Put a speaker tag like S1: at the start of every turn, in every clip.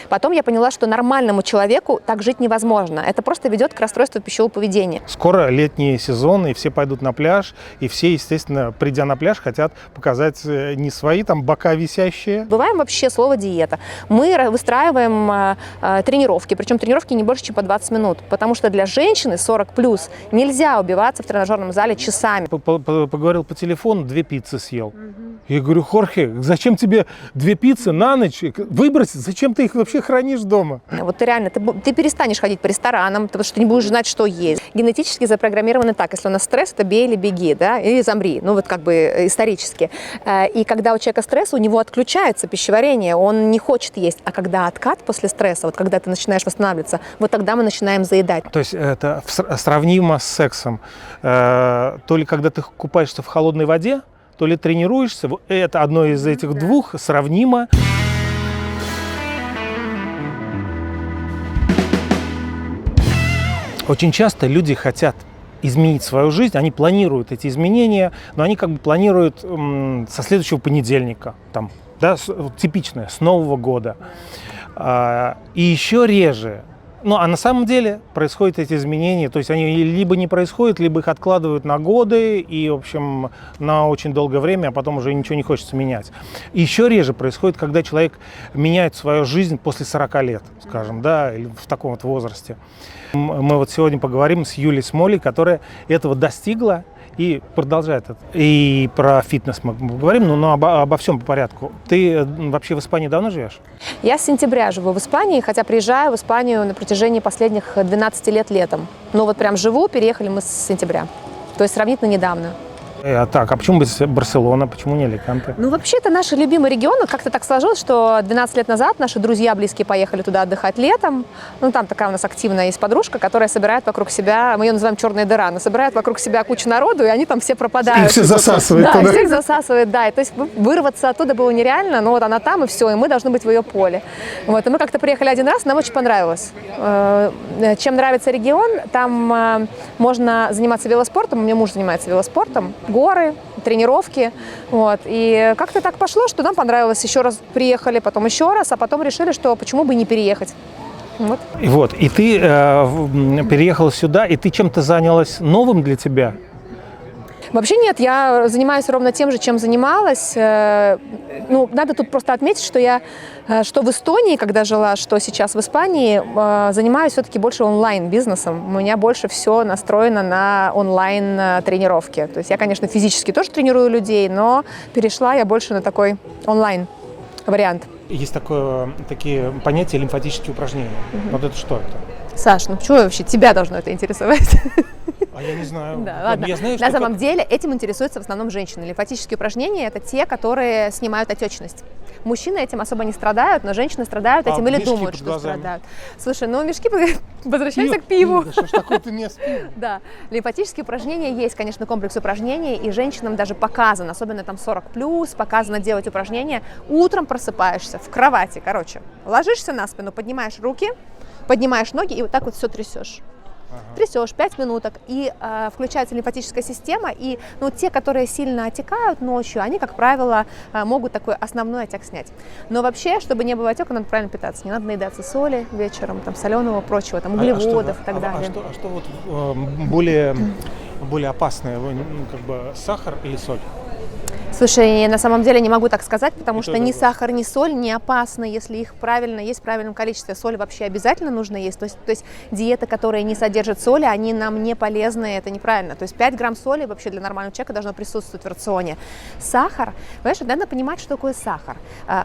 S1: Потом я поняла, что нормальному человеку так жить невозможно. Это просто ведет к расстройству пищевого поведения.
S2: Скоро летний сезон, и все пойдут на пляж, и все, естественно, придя на пляж, хотят показать не свои там бока висящие.
S1: Бываем вообще слово диета. Мы выстраиваем тренировки, причем тренировки не больше, чем по 20 минут, потому что для женщины 40+, нельзя убиваться в тренажерном зале часами.
S2: Поговорил по телефону, 2 пиццы съел. Я говорю: Хорхе, зачем тебе 2 пиццы на ночь? Выбросить? Зачем ты их вообще хранишь дома?
S1: Вот ты реально, ты перестанешь ходить по ресторанам, потому что ты не будешь знать, что есть. Генетически запрограммированы так: если у нас стресс, это бей или беги, да, или замри, ну вот как бы исторически. И когда у человека стресс, у него отключается пищеварение, он не хочет есть. А когда откат после стресса, вот когда ты начинаешь восстанавливаться, вот тогда мы начинаем заедать.
S2: То есть это сравнимо с сексом. То ли когда ты купаешься в холодной воде, то ли тренируешься. Это одно из этих двух сравнимо. Очень часто люди хотят изменить свою жизнь, они планируют эти изменения, но они как бы планируют со следующего понедельника, там, да, типичное, с Нового года. И еще реже. Ну, а на самом деле происходят эти изменения, то есть они либо не происходят, либо их откладывают на годы и, в общем, на очень долгое время, а потом уже ничего не хочется менять. И еще реже происходит, когда человек меняет свою жизнь после 40 лет, скажем, да, или в таком вот возрасте. Мы вот сегодня поговорим с Юлией Смолей, которая этого достигла и продолжает это. И про фитнес мы поговорим, но обо всем по порядку. Ты вообще в Испании давно живешь?
S1: Я с сентября живу в Испании, хотя приезжаю в Испанию на протяжении последних 12 лет летом. Но вот прям живу, переехали мы с сентября. То есть сравнительно недавно.
S2: Так, а почему Барселона, почему не Аликанте?
S1: Ну, вообще, это наш любимый регион. Как-то так сложилось, что 12 лет назад наши друзья близкие поехали туда отдыхать летом. Ну, там такая у нас активная есть подружка, которая собирает вокруг себя, мы ее называем черная дыра, она собирает вокруг себя кучу народу, и они там все пропадают.
S2: И всех засасывает.
S1: Да, всех засасывает, да. И, то есть вырваться оттуда было нереально, но вот она там, и все, и мы должны быть в ее поле. Вот. И мы как-то приехали один раз, нам очень понравилось. Чем нравится регион, там можно заниматься велоспортом, у меня муж занимается велоспортом, горы, тренировки. Вот. И как-то так пошло, что нам понравилось. Еще раз приехали, потом еще раз, а потом решили, что почему бы не переехать. Вот.
S2: И ты переехала сюда, и ты чем-то занялась новым для тебя?
S1: Вообще нет, я занимаюсь ровно тем же, чем занималась. Ну, надо тут просто отметить, что я, что в Эстонии, когда жила, что сейчас в Испании, занимаюсь все-таки больше онлайн-бизнесом. У меня больше все настроено на онлайн-тренировки. То есть я, конечно, физически тоже тренирую людей, но перешла я больше на такой онлайн-вариант.
S2: Есть такие понятия лимфатические упражнения. Вот это что это?
S1: Саш, ну почему вообще тебя должно это интересовать?
S2: А я не знаю.
S1: Да, ладно.
S2: Я знаю,
S1: на самом деле этим интересуются в основном женщины. Лимфатические упражнения – это те, которые снимают отечность. Мужчины этим особо не страдают, но женщины страдают этим или думают, что страдают. Слушай, ну мешки, возвращаемся к пиву.
S2: Что ж такое ты не спишь?
S1: Да, лимфатические упражнения есть, конечно, комплекс упражнений, и женщинам даже показано, особенно там 40+, показано делать упражнения. Утром просыпаешься в кровати, ложишься на спину, поднимаешь руки, поднимаешь ноги и вот так вот все трясешь. Трясешь 5 минуток, и включается лимфатическая система, и те, которые сильно отекают ночью, они, как правило, могут такой основной отек снять. Но вообще, чтобы не было отека, надо правильно питаться. Не надо наедаться соли вечером, там, соленого, прочего, там, углеводов и так далее.
S2: А что вот более опасное, как бы сахар или соль?
S1: Слушай, на самом деле не могу так сказать, потому что ни сахар, ни соль не опасны, если их правильно есть в правильном количестве. Соль вообще обязательно нужно есть. То есть диеты, которые не содержат соли, они нам не полезны, это неправильно. То есть 5 грамм соли вообще для нормального человека должно присутствовать в рационе. Сахар, понимаешь, надо понимать, что такое сахар.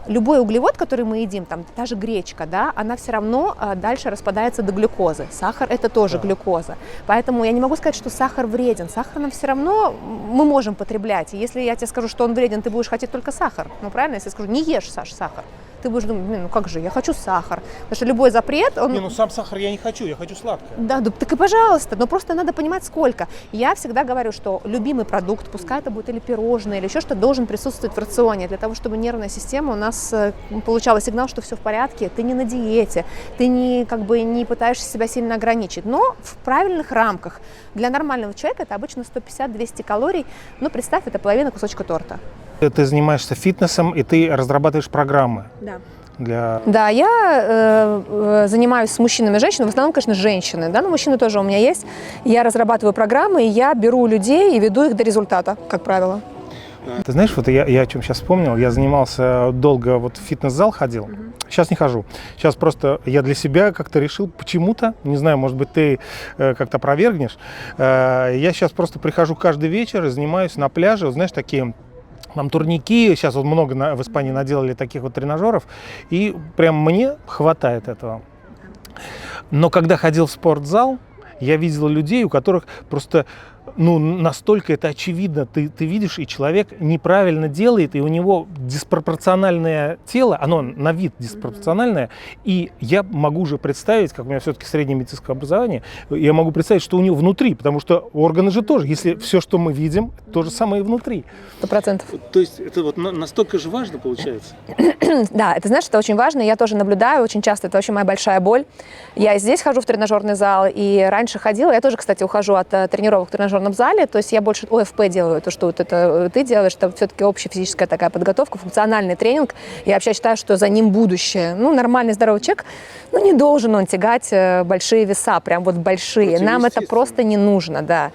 S1: Любой углевод, который мы едим, там, та же гречка, да, она все равно дальше распадается до глюкозы. Сахар – это тоже глюкоза. Поэтому я не могу сказать, что сахар вреден. Сахар нам все равно мы можем потреблять. И если я тебе скажу, что он вреден, ты будешь хотеть только сахар. Ну, правильно? Если я скажу, не ешь, Саш, сахар, ты будешь думать, ну как же, я хочу сахар. Потому что любой запрет, он...
S2: Не, сам сахар я не хочу, я хочу сладкое.
S1: Да, так и пожалуйста, но просто надо понимать, сколько. Я всегда говорю, что любимый продукт, пускай это будет или пирожное, или еще что-то, должен присутствовать в рационе, для того, чтобы нервная система у нас получала сигнал, что все в порядке, ты не на диете, ты не пытаешься себя сильно ограничить, но в правильных рамках. Для нормального человека это обычно 150-200 калорий, но представь, это половина кусочка торта.
S2: Ты занимаешься фитнесом, и ты разрабатываешь программы.
S1: Да.
S2: для...
S1: Да, я занимаюсь с мужчинами и женщинами, в основном, конечно, женщины, да, но мужчины тоже у меня есть. Я разрабатываю программы, и я беру людей и веду их до результата, как правило.
S2: Ты знаешь, вот я о чем сейчас вспомнил, я занимался долго, вот в фитнес-зал ходил, сейчас не хожу. Сейчас просто я для себя как-то решил почему-то, не знаю, может быть, ты как-то опровергнешь, я сейчас просто прихожу каждый вечер и занимаюсь на пляже, вот знаешь, такие... Там турники, сейчас вот много в Испании наделали таких вот тренажеров, и прям мне хватает этого. Но когда ходил в спортзал, я видел людей, у которых просто, ну, настолько это очевидно, ты видишь, и человек неправильно делает, и у него диспропорциональное тело, оно на вид диспропорциональное, и я могу уже представить, как у меня все-таки среднее медицинское образование, я могу представить, что у него внутри, потому что органы же тоже, если все, что мы видим, то же самое и внутри.
S1: 100%.
S2: То есть это вот настолько же важно получается?
S1: Да, это, знаешь, это очень важно, я тоже наблюдаю очень часто, это очень моя большая боль. Я здесь хожу в тренажерный зал, и раньше ходила, я тоже, кстати, ухожу от тренировок в тренажерном зале, то есть я больше ОФП делаю, то, что вот это ты делаешь, это все-таки общая физическая такая подготовка, функциональный тренинг. Я вообще считаю, что за ним будущее. Ну, нормальный здоровый человек, ну, не должен он тягать большие веса, прям вот большие. Нам это просто не нужно, да.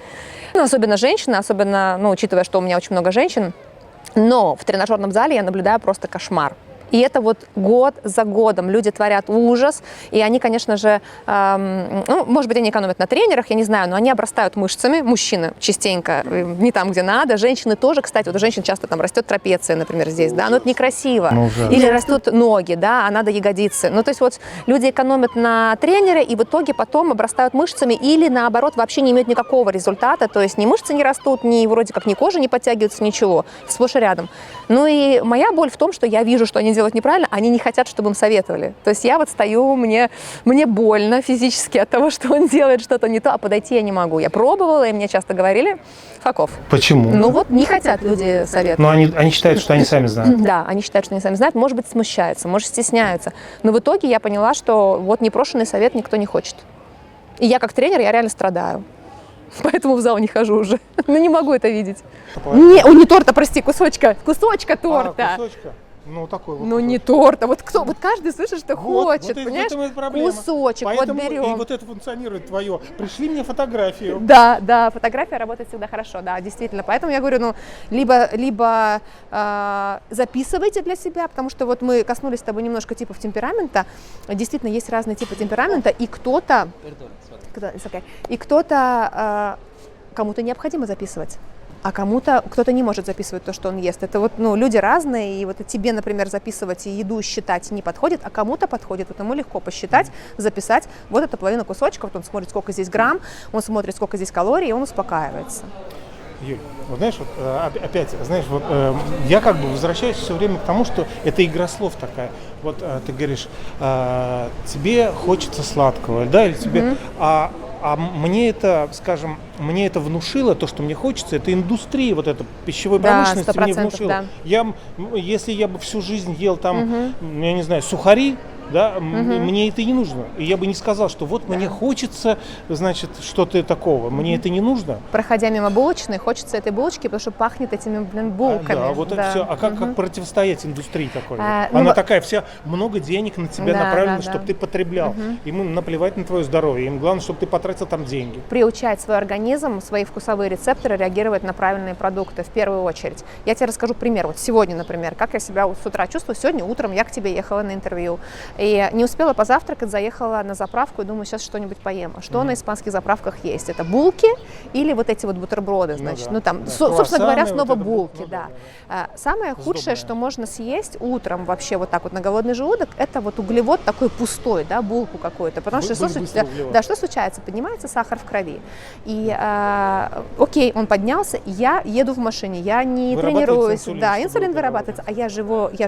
S1: Ну, особенно женщины, особенно, ну, учитывая, что у меня очень много женщин, но в тренажерном зале я наблюдаю просто кошмар. И это вот год за годом люди творят ужас, и они, конечно же, ну, может быть, они экономят на тренерах, я не знаю, но они обрастают мышцами, мужчины частенько, не там, где надо, женщины тоже, кстати, вот у женщин часто там растет трапеция, например, здесь, да, но это некрасиво, или растут ноги, да, а надо ягодицы, ну, то есть вот люди экономят на тренере, и в итоге потом обрастают мышцами, или наоборот, вообще не имеют никакого результата, то есть ни мышцы не растут, ни вроде как ни кожа не подтягивается, ничего, сплошь и рядом. Ну и моя боль в том, что я вижу, что они делают неправильно, они не хотят, чтобы им советовали. То есть я вот стою, мне больно физически от того, что он делает что-то не то, а подойти я не могу. Я пробовала, и мне часто говорили, факов.
S2: Почему?
S1: Ну вот не хотят люди советовать.
S2: Но они считают, что они сами знают.
S1: Да, они считают, что они сами знают, может быть, смущаются, может, стесняются. Но в итоге я поняла, что вот непрошенный совет никто не хочет. И я как тренер, я реально страдаю. Поэтому в зал не хожу уже. Ну не могу это видеть. Не торта, прости, кусочка торта.
S2: Кусочка? Ну, такой вот.
S1: Ну,
S2: кусочек.
S1: не торта. Вот кто, вот каждый слышит, что хочет,
S2: вот
S1: понимаешь?
S2: В этом и
S1: Кусочек,
S2: поэтому
S1: вот берем.
S2: И вот это функционирует твое. Пришли мне фотографию.
S1: Да, фотография работает всегда хорошо, да, действительно. Поэтому я говорю, ну, либо записывайте для себя, потому что вот мы коснулись с тобой немножко типов темперамента. Действительно, есть разные типы темперамента, и кто-то, кому-то необходимо записывать. А кто-то не может записывать то, что он ест. Это вот, ну, люди разные, и вот тебе, например, записывать и еду считать не подходит, а кому-то подходит. Вот ему легко посчитать, записать. Вот это половина кусочка, вот он смотрит, сколько здесь грамм, он смотрит, сколько здесь калорий, и он успокаивается.
S2: Юль, вот знаешь, вот, опять, знаешь, вот я как бы возвращаюсь все время к тому, что это игра слов такая. Вот ты говоришь, тебе хочется сладкого, да, или тебе... А мне это, скажем, мне это внушило, то, что мне хочется, это индустрия, вот эта пищевой промышленности мне внушила.
S1: Да.
S2: Если я бы всю жизнь ел там, я не знаю, сухари, да, мне это не нужно. И я бы не сказал, что вот мне хочется, значит, что-то такого. Мне это не нужно.
S1: Проходя мимо булочной, хочется этой булочки, потому что пахнет этими, булками.
S2: Да, вот это все. А как противостоять индустрии такой? Она такая вся, много денег на тебя направлено, чтобы ты потреблял. Им наплевать на твое здоровье. Им главное, чтобы ты потратил там деньги.
S1: Приучать свой организм, свои вкусовые рецепторы реагировать на правильные продукты в первую очередь. Я тебе расскажу пример. Вот сегодня, например, как я себя с утра чувствую. Сегодня утром я к тебе ехала на интервью. И не успела позавтракать, заехала на заправку и думаю, сейчас что-нибудь поем. А что на испанских заправках есть? Это булки или вот эти вот бутерброды, значит. Собственно говоря, снова вот булки, да. Самое худшее, что можно съесть утром вообще вот так вот на голодный желудок, это вот углевод такой пустой, да, булку какую-то. Потому что что случается? Поднимается сахар в крови. И окей, он поднялся, я еду в машине, я не тренируюсь. Инсулин вырабатывается, а я же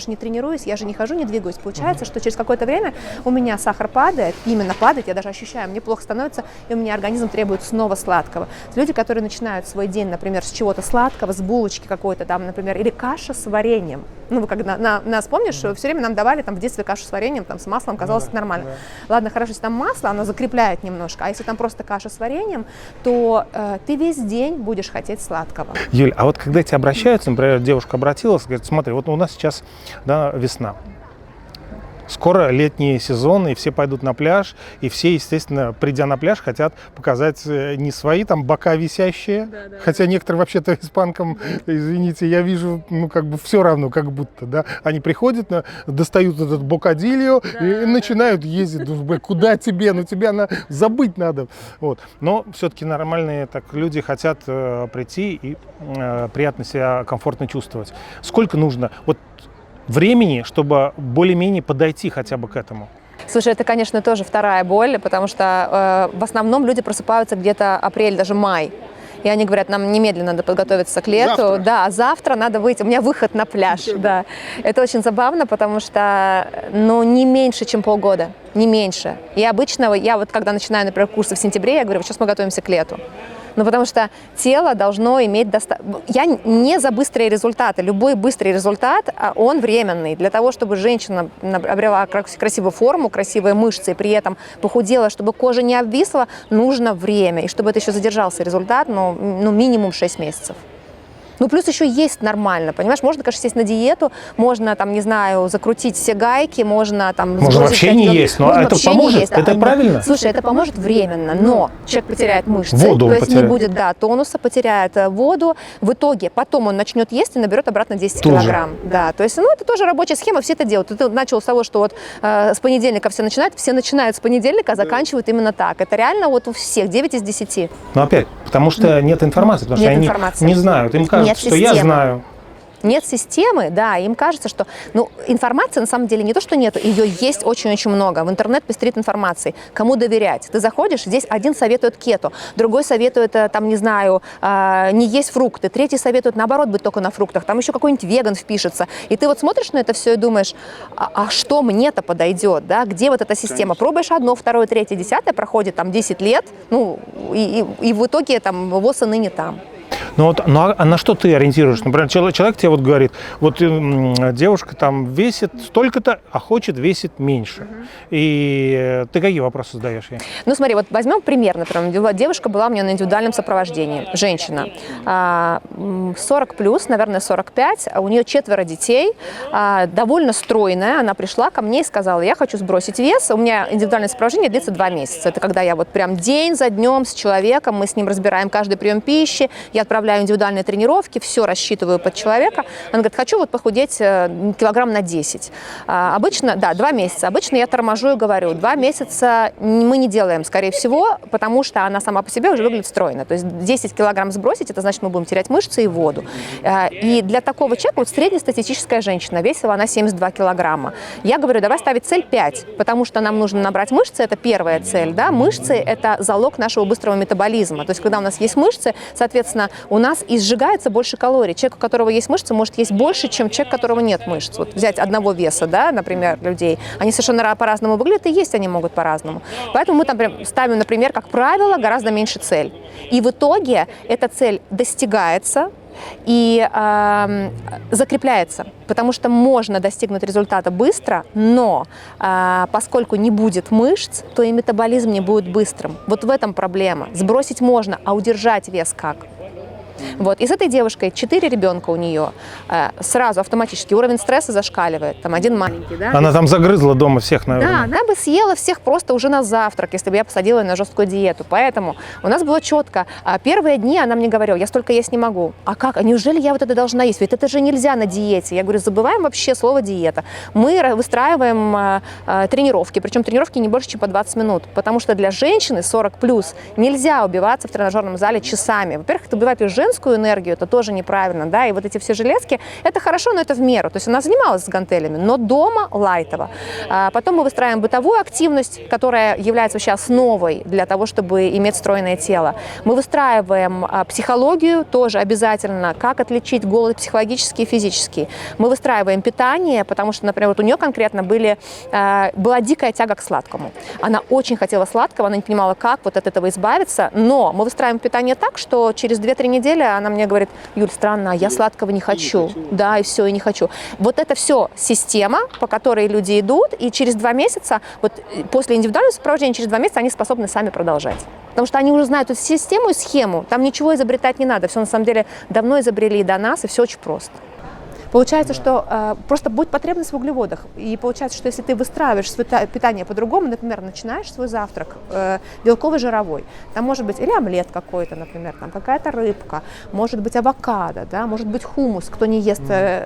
S1: не тренируюсь, я же не хожу, не двигаюсь. Получается, что через какое-то время у меня сахар падает, именно падает, я даже ощущаю, мне плохо становится, и у меня организм требует снова сладкого. Люди, которые начинают свой день, например, с чего-то сладкого, с булочки какой-то там, например, или каша с вареньем. Ну, вы когда нас помнишь, все время нам давали там в детстве кашу с вареньем, там с маслом, казалось, это нормально. Ладно, хорошо, если там масло, оно закрепляет немножко, а если там просто каша с вареньем, то ты весь день будешь хотеть сладкого.
S2: Юль, а вот когда тебе обращаются, например, девушка обратилась, говорит, смотри, вот у нас сейчас, да, весна. Скоро летний сезон, и все пойдут на пляж, и все, естественно, придя на пляж, хотят показать не свои там бока висящие, хотя некоторые вообще-то испанкам, извините, я вижу, ну, как бы все равно, как будто, да, они приходят, достают этот бокадильо и начинают ездить, думаю, куда тебе, ну, тебя забыть надо, вот. Но все-таки нормальные так люди хотят прийти и приятно себя комфортно чувствовать. Сколько нужно? Вот времени, чтобы более-менее подойти хотя бы к этому?
S1: Слушай, это, конечно, тоже вторая боль, потому что в основном люди просыпаются где-то апрель, даже май. И они говорят, нам немедленно надо подготовиться к лету.
S2: Завтра.
S1: Да, завтра надо выйти. У меня выход на пляж. Да. Это очень забавно, потому что, ну, не меньше, чем полгода. Не меньше. И обычно, я вот когда начинаю, например, курсы в сентябре, я говорю, вот сейчас мы готовимся к лету. Ну, потому что тело должно иметь Я не за быстрые результаты. Любой быстрый результат, он временный. Для того, чтобы женщина обрела красивую форму, красивые мышцы, и при этом похудела, чтобы кожа не обвисла, нужно время. И чтобы это еще задержался результат, ну минимум 6 месяцев. Ну, плюс еще есть нормально, понимаешь? Можно, конечно, сесть на диету, можно, там, не знаю, закрутить все гайки, можно там...
S2: Можно вообще не есть, но это поможет, есть, это правильно?
S1: Слушай, это поможет временно, но человек потеряет мышцы,
S2: воду
S1: то есть
S2: потеряет.
S1: Не будет, да, тонуса, потеряет воду, в итоге потом он начнет есть и наберет обратно 10 килограмм. Да, то есть, ну, это тоже рабочая схема, все это делают. Ты начал с того, что вот с понедельника все начинают с понедельника, а заканчивают именно так. Это реально вот у всех 9 из 10.
S2: Ну, опять, потому что нет информации, потому что они не знают, им кажется, что я знаю.
S1: Нет системы, да, им кажется, что... Ну, информации на самом деле не то, что нет, ее есть очень-очень много. В интернет пестрит информацией. Кому доверять? Ты заходишь, здесь один советует кето, другой советует, там, не знаю, не есть фрукты, третий советует, наоборот, быть только на фруктах, там еще какой-нибудь веган впишется. И ты вот смотришь на это все и думаешь, а что мне-то подойдет, да? Где вот эта система? Пробуешь одно, второе, третье, десятое, проходит там 10 лет, ну, и в итоге там ВОЗ и ныне там.
S2: Ну, вот, а на что ты ориентируешь? Например, человек тебе вот говорит, вот девушка там весит столько-то, а хочет весить меньше. И ты какие вопросы задаешь ей?
S1: Ну, смотри, вот возьмем пример, например, девушка была у меня на индивидуальном сопровождении, женщина, 40 плюс, наверное, 45, у нее 4 детей, довольно стройная, она пришла ко мне и сказала, я хочу сбросить вес, у меня индивидуальное сопровождение длится 2 месяца, это когда я вот прям день за днем с человеком, мы с ним разбираем каждый прием пищи, я отправляю индивидуальные тренировки, все рассчитываю под человека. Она говорит, хочу вот похудеть килограмм на 10. Обычно, да, 2 месяца. Обычно я торможу и говорю, 2 месяца мы не делаем, скорее всего, потому что она сама по себе уже выглядит стройно. То есть 10 килограмм сбросить, это значит, мы будем терять мышцы и воду. И для такого человека, вот среднестатистическая женщина, весила она 72 килограмма. Я говорю, давай ставить цель 5, потому что нам нужно набрать мышцы, это первая цель. Да? Мышцы – это залог нашего быстрого метаболизма. То есть когда у нас есть мышцы, соответственно, у нас и сжигается больше калорий. Человек, у которого есть мышцы, может есть больше, чем человек, у которого нет мышц. Вот взять одного веса, да, например, людей, они совершенно по-разному выглядят, и есть они могут по-разному. Поэтому мы там ставим, например, как правило, гораздо меньше цель. И в итоге эта цель достигается и закрепляется, потому что можно достигнуть результата быстро, но поскольку не будет мышц, то и метаболизм не будет быстрым. Вот в этом проблема. Сбросить можно, а удержать вес как? Вот. И с этой девушкой 4 ребенка у нее, сразу автоматически уровень стресса зашкаливает. Там один маленький, да?
S2: Она там загрызла дома всех, наверное.
S1: Да, она бы съела всех просто уже на завтрак, если бы я посадила ее на жесткую диету. Поэтому у нас было четко. Первые дни она мне говорила, я столько есть не могу. А как? А неужели я вот это должна есть? Ведь это же нельзя на диете. Я говорю, забываем вообще слово диета. Мы выстраиваем тренировки, причем тренировки не больше, чем по 20 минут. Потому что для женщины 40+ нельзя убиваться в тренажерном зале часами. Во-первых, это убивает ее женскую энергию, это тоже неправильно, да, и вот эти все железки, это хорошо, но это в меру, то есть она занималась с гантелями, но дома лайтово. Потом мы выстраиваем бытовую активность, которая является вообще основой для того, чтобы иметь стройное тело. Мы выстраиваем психологию, тоже обязательно, как отличить голод психологический и физический. Мы выстраиваем питание, потому что, например, вот у нее конкретно была дикая тяга к сладкому. Она очень хотела сладкого, она не понимала, как вот от этого избавиться, но мы выстраиваем питание так, что через 2-3 недели она мне говорит, Юль, странно, я сладкого не хочу. Да, и все, и не хочу. Вот это все система, по которой люди идут, и через 2 месяца, вот после индивидуального сопровождения, через 2 месяца они способны сами продолжать. Потому что они уже знают эту систему и схему, там ничего изобретать не надо, все на самом деле давно изобрели до нас, и все очень просто. Получается, что просто будет потребность в углеводах. И получается, что если ты выстраиваешь свое питание по-другому, например, начинаешь свой завтрак белково-жировой, там может быть или омлет какой-то, например, там какая-то рыбка, может быть авокадо, да, может быть хумус, кто не ест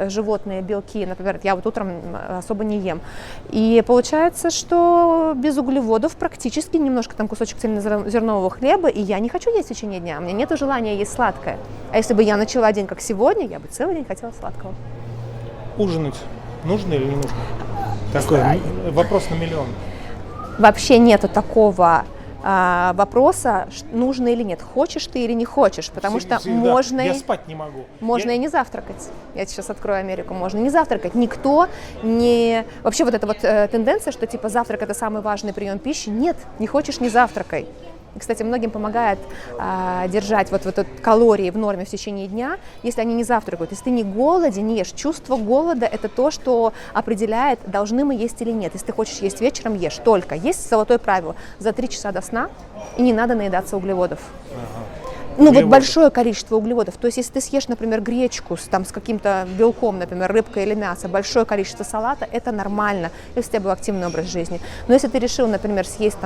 S1: животные белки, например, я вот утром особо не ем. И получается, что без углеводов практически немножко там кусочек цельнозернового хлеба, и я не хочу есть в течение дня, у меня нет желания есть сладкое. А если бы я начала день как сегодня, я бы целый день хотела сладкого.
S2: Ужинать нужно или не нужно? Такой вопрос на миллион.
S1: Вообще нету такого вопроса, нужно или нет, хочешь ты или не хочешь, потому что можно...
S2: Я спать не могу.
S1: Можно и не завтракать. Я сейчас открою Америку. Можно не завтракать. Никто не... Вообще вот эта вот тенденция, что типа завтрак – это самый важный прием пищи. Нет, не хочешь – не завтракай. И, кстати, многим помогает держать вот калории в норме в течение дня, если они не завтракают. Если ты не голоден, не ешь. Чувство голода – это то, что определяет, должны мы есть или нет. Если ты хочешь есть вечером, ешь. Только есть золотое правило – за 3 часа до сна, и не надо наедаться углеводов. Ну вот большое количество углеводов. То есть если ты съешь, например, гречку с каким-то белком, например, рыбка или мясо, большое количество салата, это нормально, если у тебя был активный образ жизни. Но если ты решил, например, съесть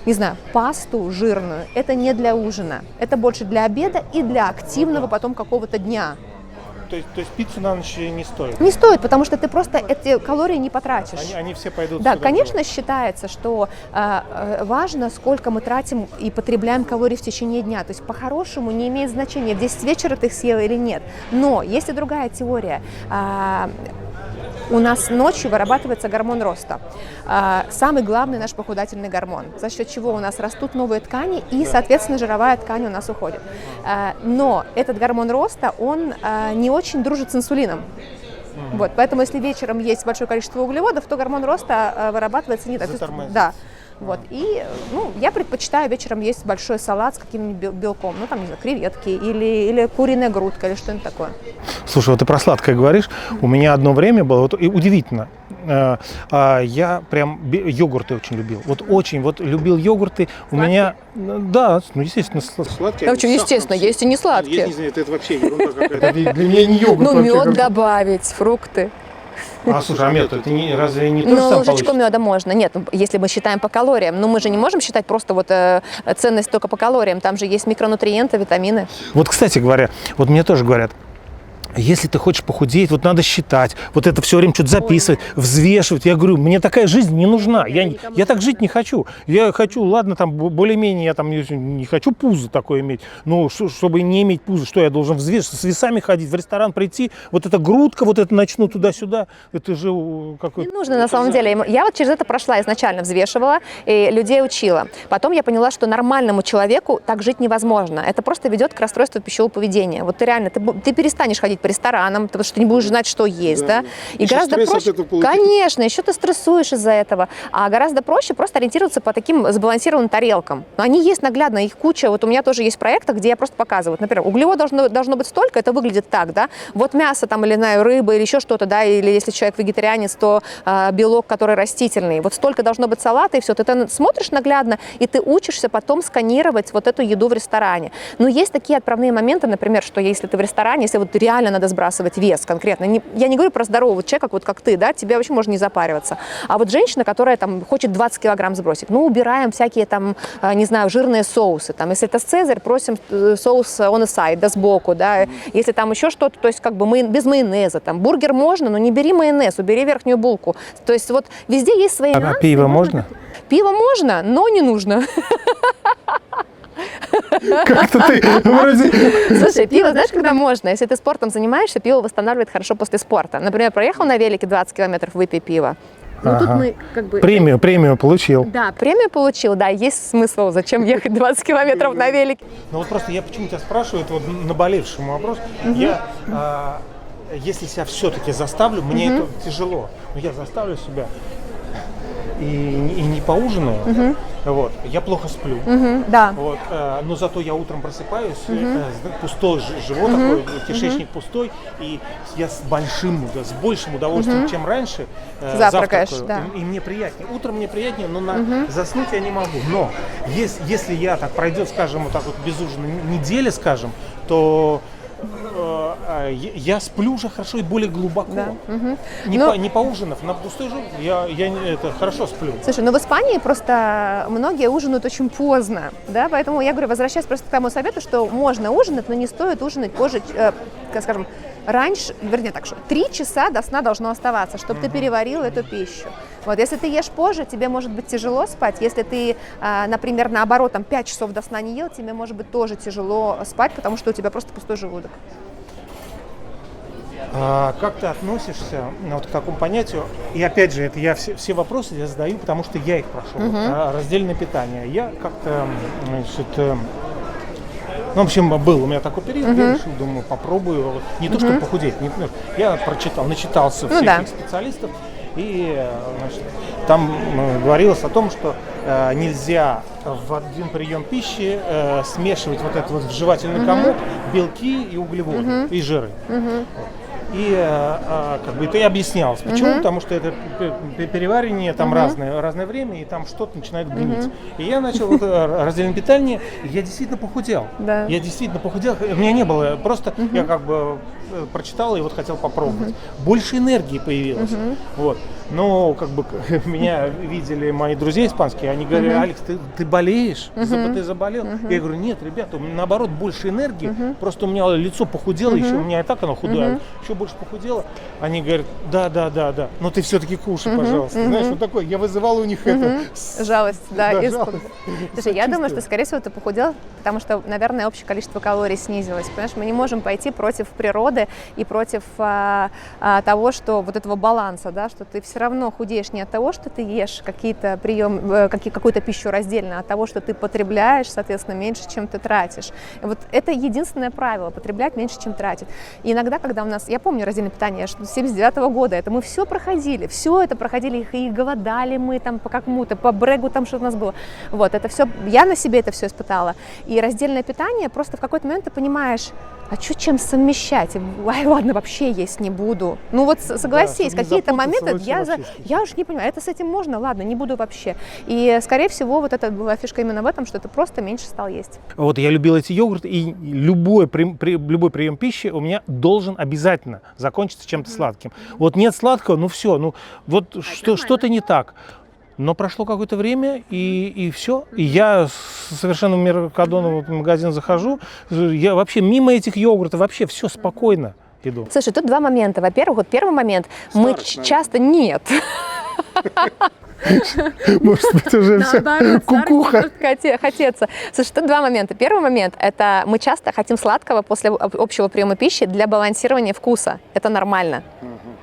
S1: не знаю, пасту жирную, это не для ужина. Это больше для обеда и для активного потом какого-то дня.
S2: То есть пиццу на ночь не стоит?
S1: Не стоит, потому что ты просто эти калории не потратишь.
S2: Они все пойдут
S1: Да,
S2: сюда.
S1: конечно, считается, что важно, сколько мы тратим и потребляем калорий в течение дня. То есть по-хорошему не имеет значения, в 10 вечера ты их съел или нет. Но есть и другая теория. У нас ночью вырабатывается гормон роста. Самый главный наш похудательный гормон, за счет чего у нас растут новые ткани и, соответственно, жировая ткань у нас уходит. Но этот гормон роста, он не очень дружит с инсулином. Вот, поэтому если вечером есть большое количество углеводов, то гормон роста вырабатывается не так. Да. Вот. И я предпочитаю вечером есть большой салат с каким-нибудь белком, не знаю, креветки или куриная грудка или что-нибудь такое.
S2: Слушай, вот ты про сладкое говоришь. У меня одно время было, и удивительно, я прям йогурты очень любил. Очень любил йогурты. Сладкие? У меня, да, естественно, сладкие.
S1: Очень естественно, есть и не сладкие.
S2: Это вообще ерунда какая-то. Для меня не йогурт.
S1: Мед добавить, фрукты.
S2: Слушай, мед, это разве не то же самое получится?
S1: Ложечку меда можно. Нет, если мы считаем по калориям. Но мы же не можем считать просто ценность только по калориям. Там же есть микронутриенты, витамины.
S2: Вот, кстати говоря, мне тоже говорят, если ты хочешь похудеть, надо считать, это все время что-то записывать, взвешивать. Я говорю, мне такая жизнь не нужна. Я так жить не хочу. Я хочу, ладно, более-менее, я не хочу пузо такое иметь. Но чтобы не иметь пузо, что я должен взвешивать, с весами ходить, в ресторан прийти, эта грудка, начну туда-сюда. Это же какой-то...
S1: Не нужно на самом деле. Я через это прошла, изначально взвешивала и людей учила. Потом я поняла, что нормальному человеку так жить невозможно. Это просто ведет к расстройству пищевого поведения. Ты реально, ты перестанешь ходить по ресторанам, потому что ты не будешь знать, что есть, да? И еще гораздо проще, конечно, еще ты стрессуешь из-за этого, а гораздо проще просто ориентироваться по таким сбалансированным тарелкам. Но они есть наглядно, их куча. У меня тоже есть проекты, где я просто показываю. Например, углевод должно быть столько, это выглядит так, да? Мясо или рыба или еще что-то, да, или если человек вегетарианец, то белок, который растительный. Столько должно быть салата, и все. Ты смотришь наглядно, и ты учишься потом сканировать эту еду в ресторане. Но есть такие отправные моменты, например, что если ты в ресторане, если реально надо сбрасывать вес конкретно. Я не говорю про здорового человека, как ты, да, тебе вообще можно не запариваться. А женщина, которая хочет 20 килограмм сбросить, убираем всякие не знаю, жирные соусы. Если это Цезарь, просим соус on the side, да, сбоку, да. Если еще что-то, то есть без майонеза. Бургер можно, но не бери майонез, убери верхнюю булку. То есть везде есть свои нюансы.
S2: А пиво можно?
S1: Пиво можно, но не нужно.
S2: Как-то ты вроде...
S1: Слушай, пиво, знаешь, когда можно? Если ты спортом занимаешься, пиво восстанавливает хорошо после спорта. Например, проехал на велике 20 километров, выпей пиво. Тут мы
S2: Премию получил.
S1: Да, премию получил, да, есть смысл, зачем ехать 20 километров на велике.
S2: Просто я почему тебя спрашиваю, это наболевший вопрос. Если себя все-таки заставлю, мне это тяжело, но я заставлю себя и не поужинаю, я плохо сплю.
S1: Да.
S2: Но зато я утром просыпаюсь, пустой живот, такой, кишечник пустой, и я с большим удовольствием, чем раньше,
S1: завтракаешь.
S2: Да. И мне приятнее. Утром мне приятнее, но заснуть я не могу. Но если я пройдет, скажем, без ужина неделя, скажем, то я сплю уже хорошо и более глубоко.
S1: Да. Мгм.
S2: Не поужинав, на пустой желудок это хорошо сплю.
S1: Слушай, ну в Испании просто многие ужинают очень поздно, да, поэтому я говорю, возвращаясь просто к тому совету, что можно ужинать, но не стоит ужинать позже, скажем, раньше, вернее так, что 3 часа до сна должно оставаться, чтобы ты переварил эту пищу. Вот, если ты ешь позже, тебе может быть тяжело спать. Если ты, например, наоборот, там 5 часов до сна не ел, тебе может быть тоже тяжело спать, потому что у тебя просто пустой желудок.
S2: Как ты относишься вот к такому понятию? И опять же, это я все вопросы я задаю, потому что я их прошел. Раздельное питание. Я как-то, значит, ну, в общем, был у меня такой период, я решил, думаю, попробую. Не то, чтобы похудеть, я начитался всех специалистов, и значит, там говорилось о том, что нельзя в один прием пищи смешивать вот этот вот жевательный комок, белки и углеводы, и жиры. И как бы это и объяснялось. Почему? Потому что это переваривание там разное время, и там что-то начинает гнить. И я начал вот раздельное питание, и я действительно похудел.
S1: Да.
S2: Я действительно похудел. У меня не было, просто я как бы прочитал и вот хотел попробовать. Больше энергии появилось. Вот. Но как бы меня видели мои друзья испанские, они говорили: Алекс, ты болеешь? Ты заболел? Я говорю: нет, ребята, у меня наоборот больше энергии, просто у меня лицо похудело, еще у меня и так оно худое, еще больше похудело. Они говорят: да, но ты все-таки кушай, пожалуйста. Знаешь, вот такой, я вызывал у них это...
S1: Жалость, да.
S2: жалость.
S1: Слушай, я думаю, что, скорее всего, ты похудел, потому что, наверное, общее количество калорий снизилось. Понимаешь, мы не можем пойти против природы и против того, что вот этого баланса, да, что ты все равно худеешь не от того, что ты ешь какую-то пищу раздельно, а от того, что ты потребляешь, соответственно, меньше, чем ты тратишь. И вот это единственное правило — потреблять меньше, чем тратить. И иногда, когда у нас, я помню раздельное питание 79-го года, это мы все проходили, и голодали мы там по какому-то, по брегу там что-то у нас было. Вот, это все, я на себе это все испытала. И раздельное питание, просто в какой-то момент ты понимаешь, а что чем совмещать? Ай, ладно, вообще есть не буду. Ну вот согласись, какие-то моменты я уж не понимаю, это с этим можно, ладно, не буду вообще. И, скорее всего, вот это была фишка именно в этом, что ты просто меньше стал есть.
S2: Вот я любил эти йогурты, и любой прием пищи у меня должен обязательно закончиться чем-то сладким. Вот нет сладкого, ну все, ну вот что-то не так. Но прошло какое-то время, и все. И я совершенно в меркадоновый магазин захожу, я вообще мимо этих йогуртов вообще все спокойно иду.
S1: Слушай, тут два момента. Во-первых, вот первый момент, мы часто нет.
S2: Может быть, уже все кукуха.
S1: Хотеться. Слушай, тут два момента. Первый момент – это мы часто хотим сладкого после общего приема пищи для балансирования вкуса. Это нормально.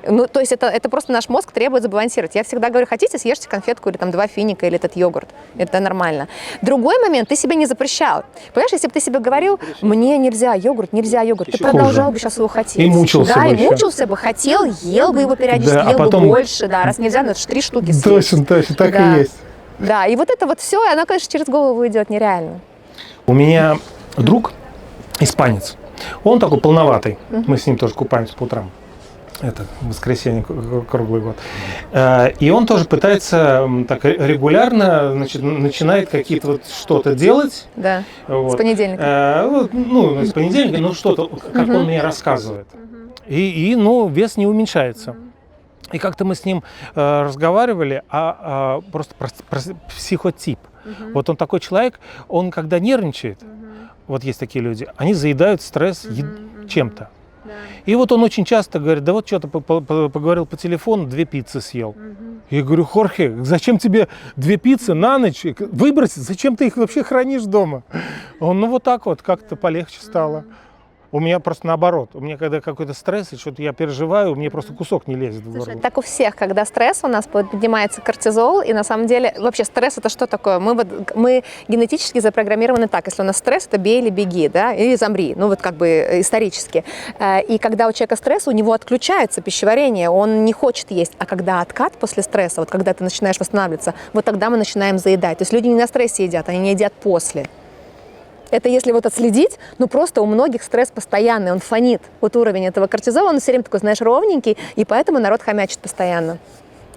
S1: Ну, то есть это просто наш мозг требует забалансировать. Я всегда говорю: хотите, съешьте конфетку или там 2 финика или этот йогурт. Это нормально. Другой момент, ты себе не запрещал. Понимаешь, если бы ты себе говорил: мне нельзя йогурт, ты продолжал бы сейчас его хотеть.
S2: И мучился бы.
S1: Да, и мучился бы, хотел, ел бы его периодически,
S2: да,
S1: ел
S2: потом...
S1: бы больше, да, раз нельзя, ну это 3 штуки съесть.
S2: Точно, так
S1: да.
S2: и есть.
S1: Да, и вот это вот все, оно, конечно, через голову идет нереально.
S2: У меня друг испанец, он такой полноватый, мы с ним тоже купаемся по утрам. Это воскресенье, круглый год. И он тоже пытается так регулярно, значит, начинает какие-то вот что-то делать.
S1: Да,
S2: вот.
S1: С понедельника.
S2: С понедельника, ну что-то, как он мне рассказывает. И вес не уменьшается. И как-то мы с ним разговаривали просто про психотип. Вот он такой человек, он когда нервничает, вот есть такие люди, они заедают стресс чем-то. И вот он очень часто говорит: да вот что-то поговорил по телефону, 2 пиццы съел. Я говорю: Хорхе, зачем тебе 2 пиццы на ночь? Выбросить? Зачем ты их вообще хранишь дома? Он: ну вот так вот, как-то полегче стало. У меня просто наоборот. У меня когда какой-то стресс, и что-то я переживаю, мне просто кусок не лезет в горло.
S1: Так у всех, когда стресс, у нас поднимается кортизол, и на самом деле вообще стресс — это что такое? Мы генетически запрограммированы так: если у нас стресс, это бей или беги, да, или замри, ну вот как бы исторически. И когда у человека стресс, у него отключается пищеварение, он не хочет есть. А когда откат после стресса, вот когда ты начинаешь восстанавливаться, вот тогда мы начинаем заедать. То есть люди не на стрессе едят, они не едят после. Это если вот отследить, ну просто у многих стресс постоянный, он фонит. Вот уровень этого кортизола, он все время такой, знаешь, ровненький, и поэтому народ хомячит постоянно.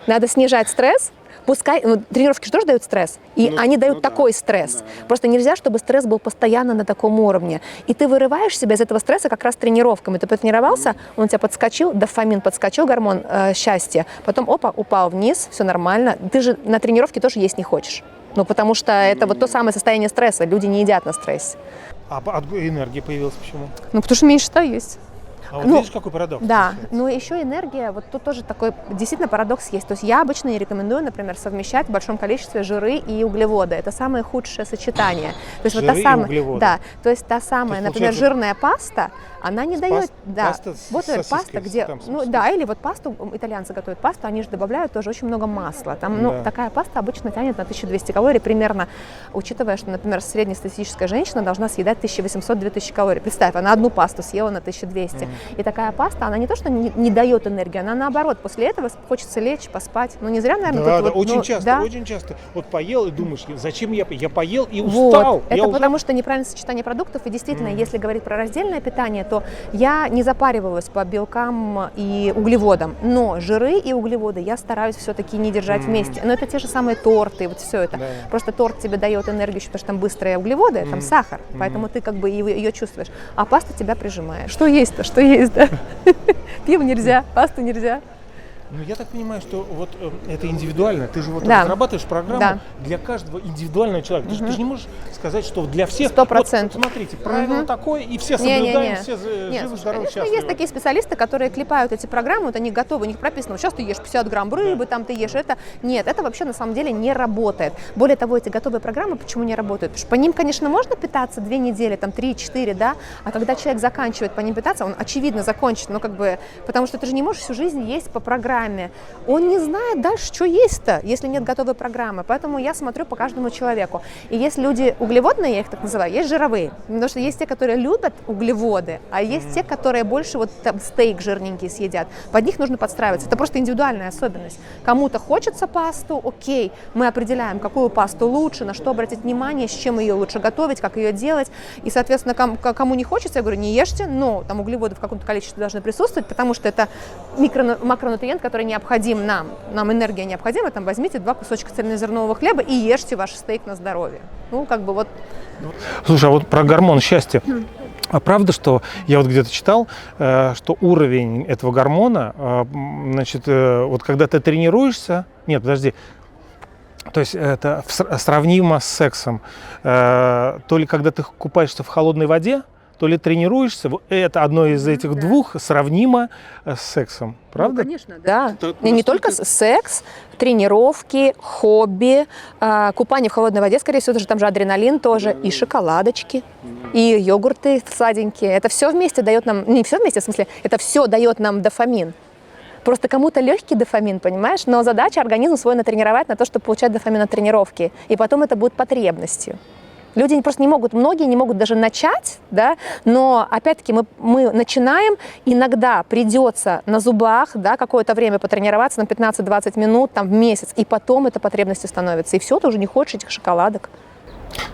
S1: Надо снижать стресс, Пускай, тренировки же тоже дают стресс, и они дают такой стресс.
S3: Да.
S1: Просто нельзя, чтобы стресс был постоянно на таком уровне. И ты вырываешь себя из этого стресса как раз тренировками. Ты потренировался, он у тебя подскочил, дофамин подскочил, гормон счастья, потом опа, упал вниз, все нормально. Ты же на тренировке тоже есть не хочешь. Ну, потому что это вот то самое состояние стресса. Люди не едят на стрессе.
S2: А энергия появилась почему?
S1: Ну, потому что меньше что есть.
S2: А вот
S1: Ну,
S2: видишь, какой парадокс?
S1: Да,
S2: получается?
S1: но еще энергия, вот тут тоже такой действительно парадокс есть. То есть я обычно не рекомендую, например, совмещать в большом количестве жиры и углеводы. Это самое худшее сочетание. То есть
S2: Жиры
S1: вот та
S2: и
S1: самая,
S2: углеводы.
S1: да, то есть та самая,
S2: То есть,
S1: например,
S2: получается,
S1: жирная паста, она не дает, да,
S2: паста с
S1: вот например,
S2: сосиской,
S1: паста, где,
S2: там,
S1: ну
S2: собственно.
S1: да, или вот пасту, итальянцы готовят пасту, они же добавляют тоже очень много масла. Там, ну,
S2: Да.
S1: такая паста обычно тянет на 1200 калорий примерно, учитывая, что, например, среднестатистическая женщина должна съедать 1800-2000 калорий. Представь, она одну пасту съела на 1200. И такая паста, она не то, что не дает энергии, она наоборот, после этого хочется лечь, поспать. Ну, не зря, наверное,
S2: Да,
S1: тут
S2: да,
S1: вот,
S2: очень
S1: ну,
S2: часто,
S1: да.
S2: очень часто. Вот поел и думаешь, зачем я поел и
S1: Вот.
S2: устал.
S1: Это
S2: Я уже-
S1: потому что неправильное сочетание продуктов. И действительно, если говорить про раздельное питание, то я не запаривалась по белкам и углеводам. Но жиры и углеводы я стараюсь все-таки не держать вместе. Но это те же самые торты, вот все это.
S2: Да.
S1: Просто торт тебе дает энергию, еще потому что там быстрые углеводы, там сахар. Поэтому ты как бы ее чувствуешь. А паста тебя прижимает. Что есть-то? Что есть, да? Пиво нельзя, пасту нельзя.
S2: Ну, я так понимаю, что вот это индивидуально. Ты же вот
S1: Да.
S2: разрабатываешь программу
S1: Да.
S2: для каждого индивидуального человека. Ты же не можешь сказать, что для всех...
S1: 100%.
S2: Вот, смотрите, правило такое, и все
S1: Не-не-не.
S2: соблюдаем, все
S1: Нет,
S2: живы,
S1: слушай,
S2: здоровы,
S1: конечно,
S2: счастливы.
S1: есть такие специалисты, которые клепают эти программы, вот они готовы, у них прописано, вот сейчас ты ешь 50 грамм рыбы, там ты ешь это. Нет, это вообще на самом деле не работает. Более того, эти готовые программы почему не работают? Потому что по ним, конечно, можно питаться 2 недели, там 3-4, да, а когда человек заканчивает по ним питаться, он очевидно закончит, но как бы, потому что ты же не можешь всю жизнь есть по программе. Он не знает дальше, что есть-то, если нет готовой программы. Поэтому я смотрю по каждому человеку. И есть люди углеводные, я их так называю, есть жировые. Потому что есть те, которые любят углеводы, а есть те, которые больше вот там стейк жирненький съедят. Под них нужно подстраиваться. Это просто индивидуальная особенность. Кому-то хочется пасту, окей, мы определяем, какую пасту лучше, на что обратить внимание, с чем ее лучше готовить, как ее делать. И, соответственно, кому не хочется, я говорю, не ешьте, но там углеводы в каком-то количестве должны присутствовать, потому что это макронутриент, который необходим нам. Нам энергия необходима, там возьмите 2 кусочка цельнозернового хлеба и ешьте ваш стейк на здоровье. Ну, как бы вот.
S2: Слушай, а вот про гормон счастья. А правда, что я вот где-то читал, что уровень этого гормона, значит, вот когда ты тренируешься, нет, подожди, то есть это сравнимо с сексом, то ли когда ты купаешься в холодной воде, то ли тренируешься, это одно из этих двух сравнимо с сексом, правда?
S1: Ну, конечно, да.
S2: Это
S1: И не только
S2: насколько-
S1: секс, тренировки, хобби, купание в холодной воде, скорее всего, там же адреналин тоже, и шоколадочки, и йогурты сладенькие. Это все вместе дает нам, не все вместе, в смысле, это все дает нам дофамин. Просто кому-то легкий дофамин, понимаешь? Но задача организм свой натренировать на то, чтобы получать дофамин от тренировки. И потом это будет потребностью. Люди просто не могут, многие не могут даже начать, да, но опять-таки мы начинаем, иногда придется на зубах, да, какое-то время потренироваться, на 15-20 минут, там, в месяц, и потом это потребностью становится. И все, ты уже не хочешь этих шоколадок.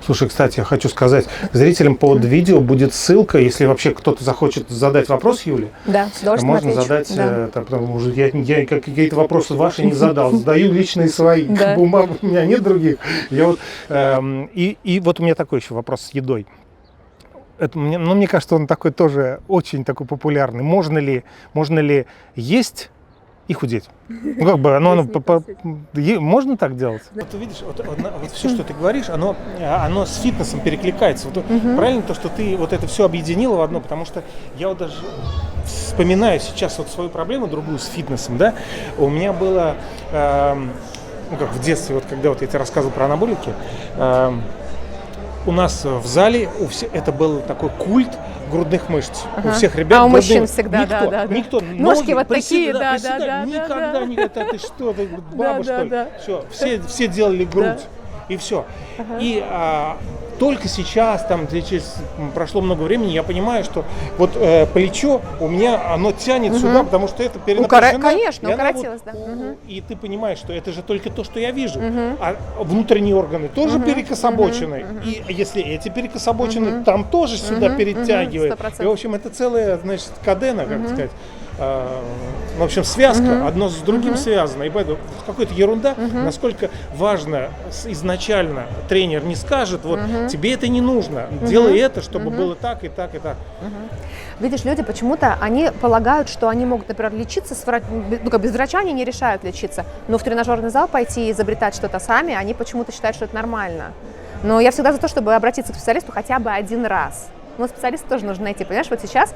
S2: Слушай, кстати, я хочу сказать, зрителям под видео будет ссылка, если вообще кто-то захочет задать вопрос Юле,
S1: Да, с удовольствием
S2: можно
S1: отвечу.
S2: задать,
S1: Да.
S2: потому что я какие-то вопросы ваши не задал, задаю личные свои,
S1: Да.
S2: как бы у меня нет других. Я вот, и вот у меня такой еще вопрос с едой. Мне кажется, он такой тоже очень такой популярный. Можно ли есть и худеть? Ну, как бы, можно так делать? Вот ты видишь, вот все, что ты говоришь, оно с фитнесом перекликается. Вот, правильно то, что ты вот это все объединила в одно, потому что я вот даже вспоминаю сейчас вот свою проблему другую с фитнесом, да. У меня было, ну как в детстве, вот когда вот я тебе рассказывал про анаболики, у нас в зале это был такой культ грудных мышц. У всех ребят.
S1: А у
S2: грудные-
S1: мужчин всегда,
S2: никто,
S1: да.
S2: никто.
S1: Ножки вот такие,
S2: приседать,
S1: да.
S2: никогда не это ты что, ты баба, что ли?
S1: Да.
S2: Все делали грудь. И все. И только сейчас, там, прошло много времени, я понимаю, что вот плечо у меня, оно тянет сюда, потому что это перенапряжено.
S1: Конечно,
S2: и она
S1: укоротилось, да.
S2: И ты понимаешь, что это же только то, что я вижу. А внутренние органы тоже перекособочены. И если эти перекособочены, там тоже сюда перетягивает.
S1: 100%.
S2: И, в общем, это целая, значит, кадена, как сказать. в общем, связка, одно с другим связано, и поэтому какая-то ерунда, насколько важно изначально тренер не скажет, вот тебе это не нужно, делай это, чтобы было так и так и так.
S1: Видишь, люди почему-то, они полагают, что они могут, например, лечиться, без врача они не решают лечиться, но в тренажерный зал пойти и изобретать что-то сами, они почему-то считают, что это нормально. Но я всегда за то, чтобы обратиться к специалисту хотя бы один раз. Но специалиста тоже нужно найти. Понимаешь, вот сейчас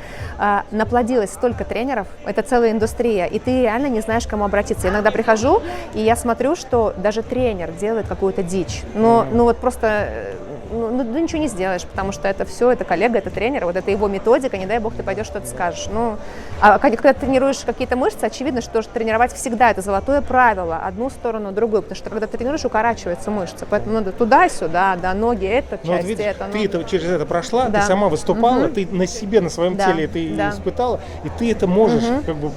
S1: наплодилось столько тренеров, это целая индустрия, и ты реально не знаешь, к кому обратиться. Я иногда прихожу, и я смотрю, что даже тренер делает какую-то дичь. Ну вот просто... Ну, ничего не сделаешь, потому что это все, это коллега, это тренер, вот это его методика, не дай бог ты пойдешь что-то скажешь. Ну, а когда ты тренируешь какие-то мышцы, очевидно, что тренировать всегда это золотое правило, одну сторону, другую, потому что когда ты тренируешь, укорачивается мышца, поэтому надо туда-сюда, да, ноги, это часть,
S2: вот видишь,
S1: это.
S2: Ты это, через это прошла, ты сама выступала, ты на себе, на своем теле это испытала, и ты это можешь как бы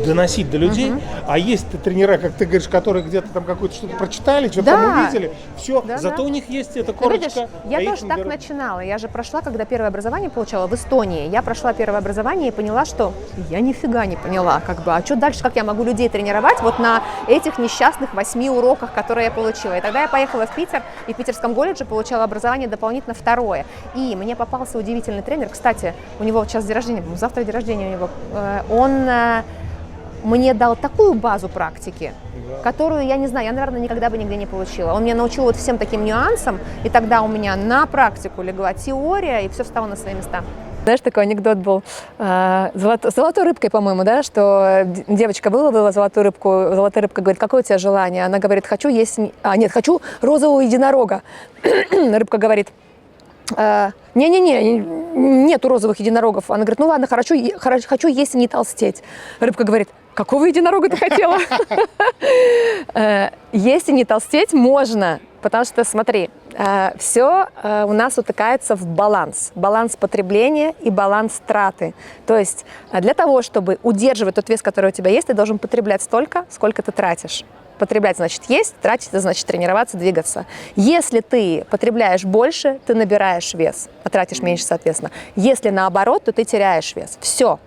S2: доносить до людей, а есть тренера, как ты говоришь, которые где-то там какое-то что-то прочитали, что-то там увидели, все, зато у них есть эта корочка.
S1: Я тоже так начинала. Я же прошла, когда первое образование получала в Эстонии. Я прошла первое образование и поняла, что я нифига не поняла, как бы, а что дальше, как я могу людей тренировать вот на этих несчастных 8 уроках, которые я получила. И тогда я поехала в Питер, и в Питерском колледже получала образование дополнительно второе. И мне попался удивительный тренер. Кстати, у него сейчас день рождения, завтра день рождения у него. Он мне дал такую базу практики, которую, я не знаю, я, наверное, никогда бы нигде не получила. Он меня научил вот всем таким нюансам, и тогда у меня на практику легла теория, и все встало на свои места. Знаешь, такой анекдот был золотой рыбкой, по-моему, да, что девочка выловила золотую рыбку, золотая рыбка говорит, какое у тебя желание? Она говорит, хочу есть, хочу розового единорога. Рыбка говорит, нету розовых единорогов. Она говорит, ну ладно, хочу есть и не толстеть. Рыбка говорит, какого единорога ты хотела? Есть и не толстеть можно, потому что, смотри, все у нас утыкается в баланс. Баланс потребления и баланс траты. То есть для того, чтобы удерживать тот вес, который у тебя есть, ты должен потреблять столько, сколько ты тратишь. Потреблять значит есть, тратить это значит тренироваться, двигаться. Если ты потребляешь больше, ты набираешь вес, а тратишь меньше, соответственно. Если наоборот, то ты теряешь вес. Все.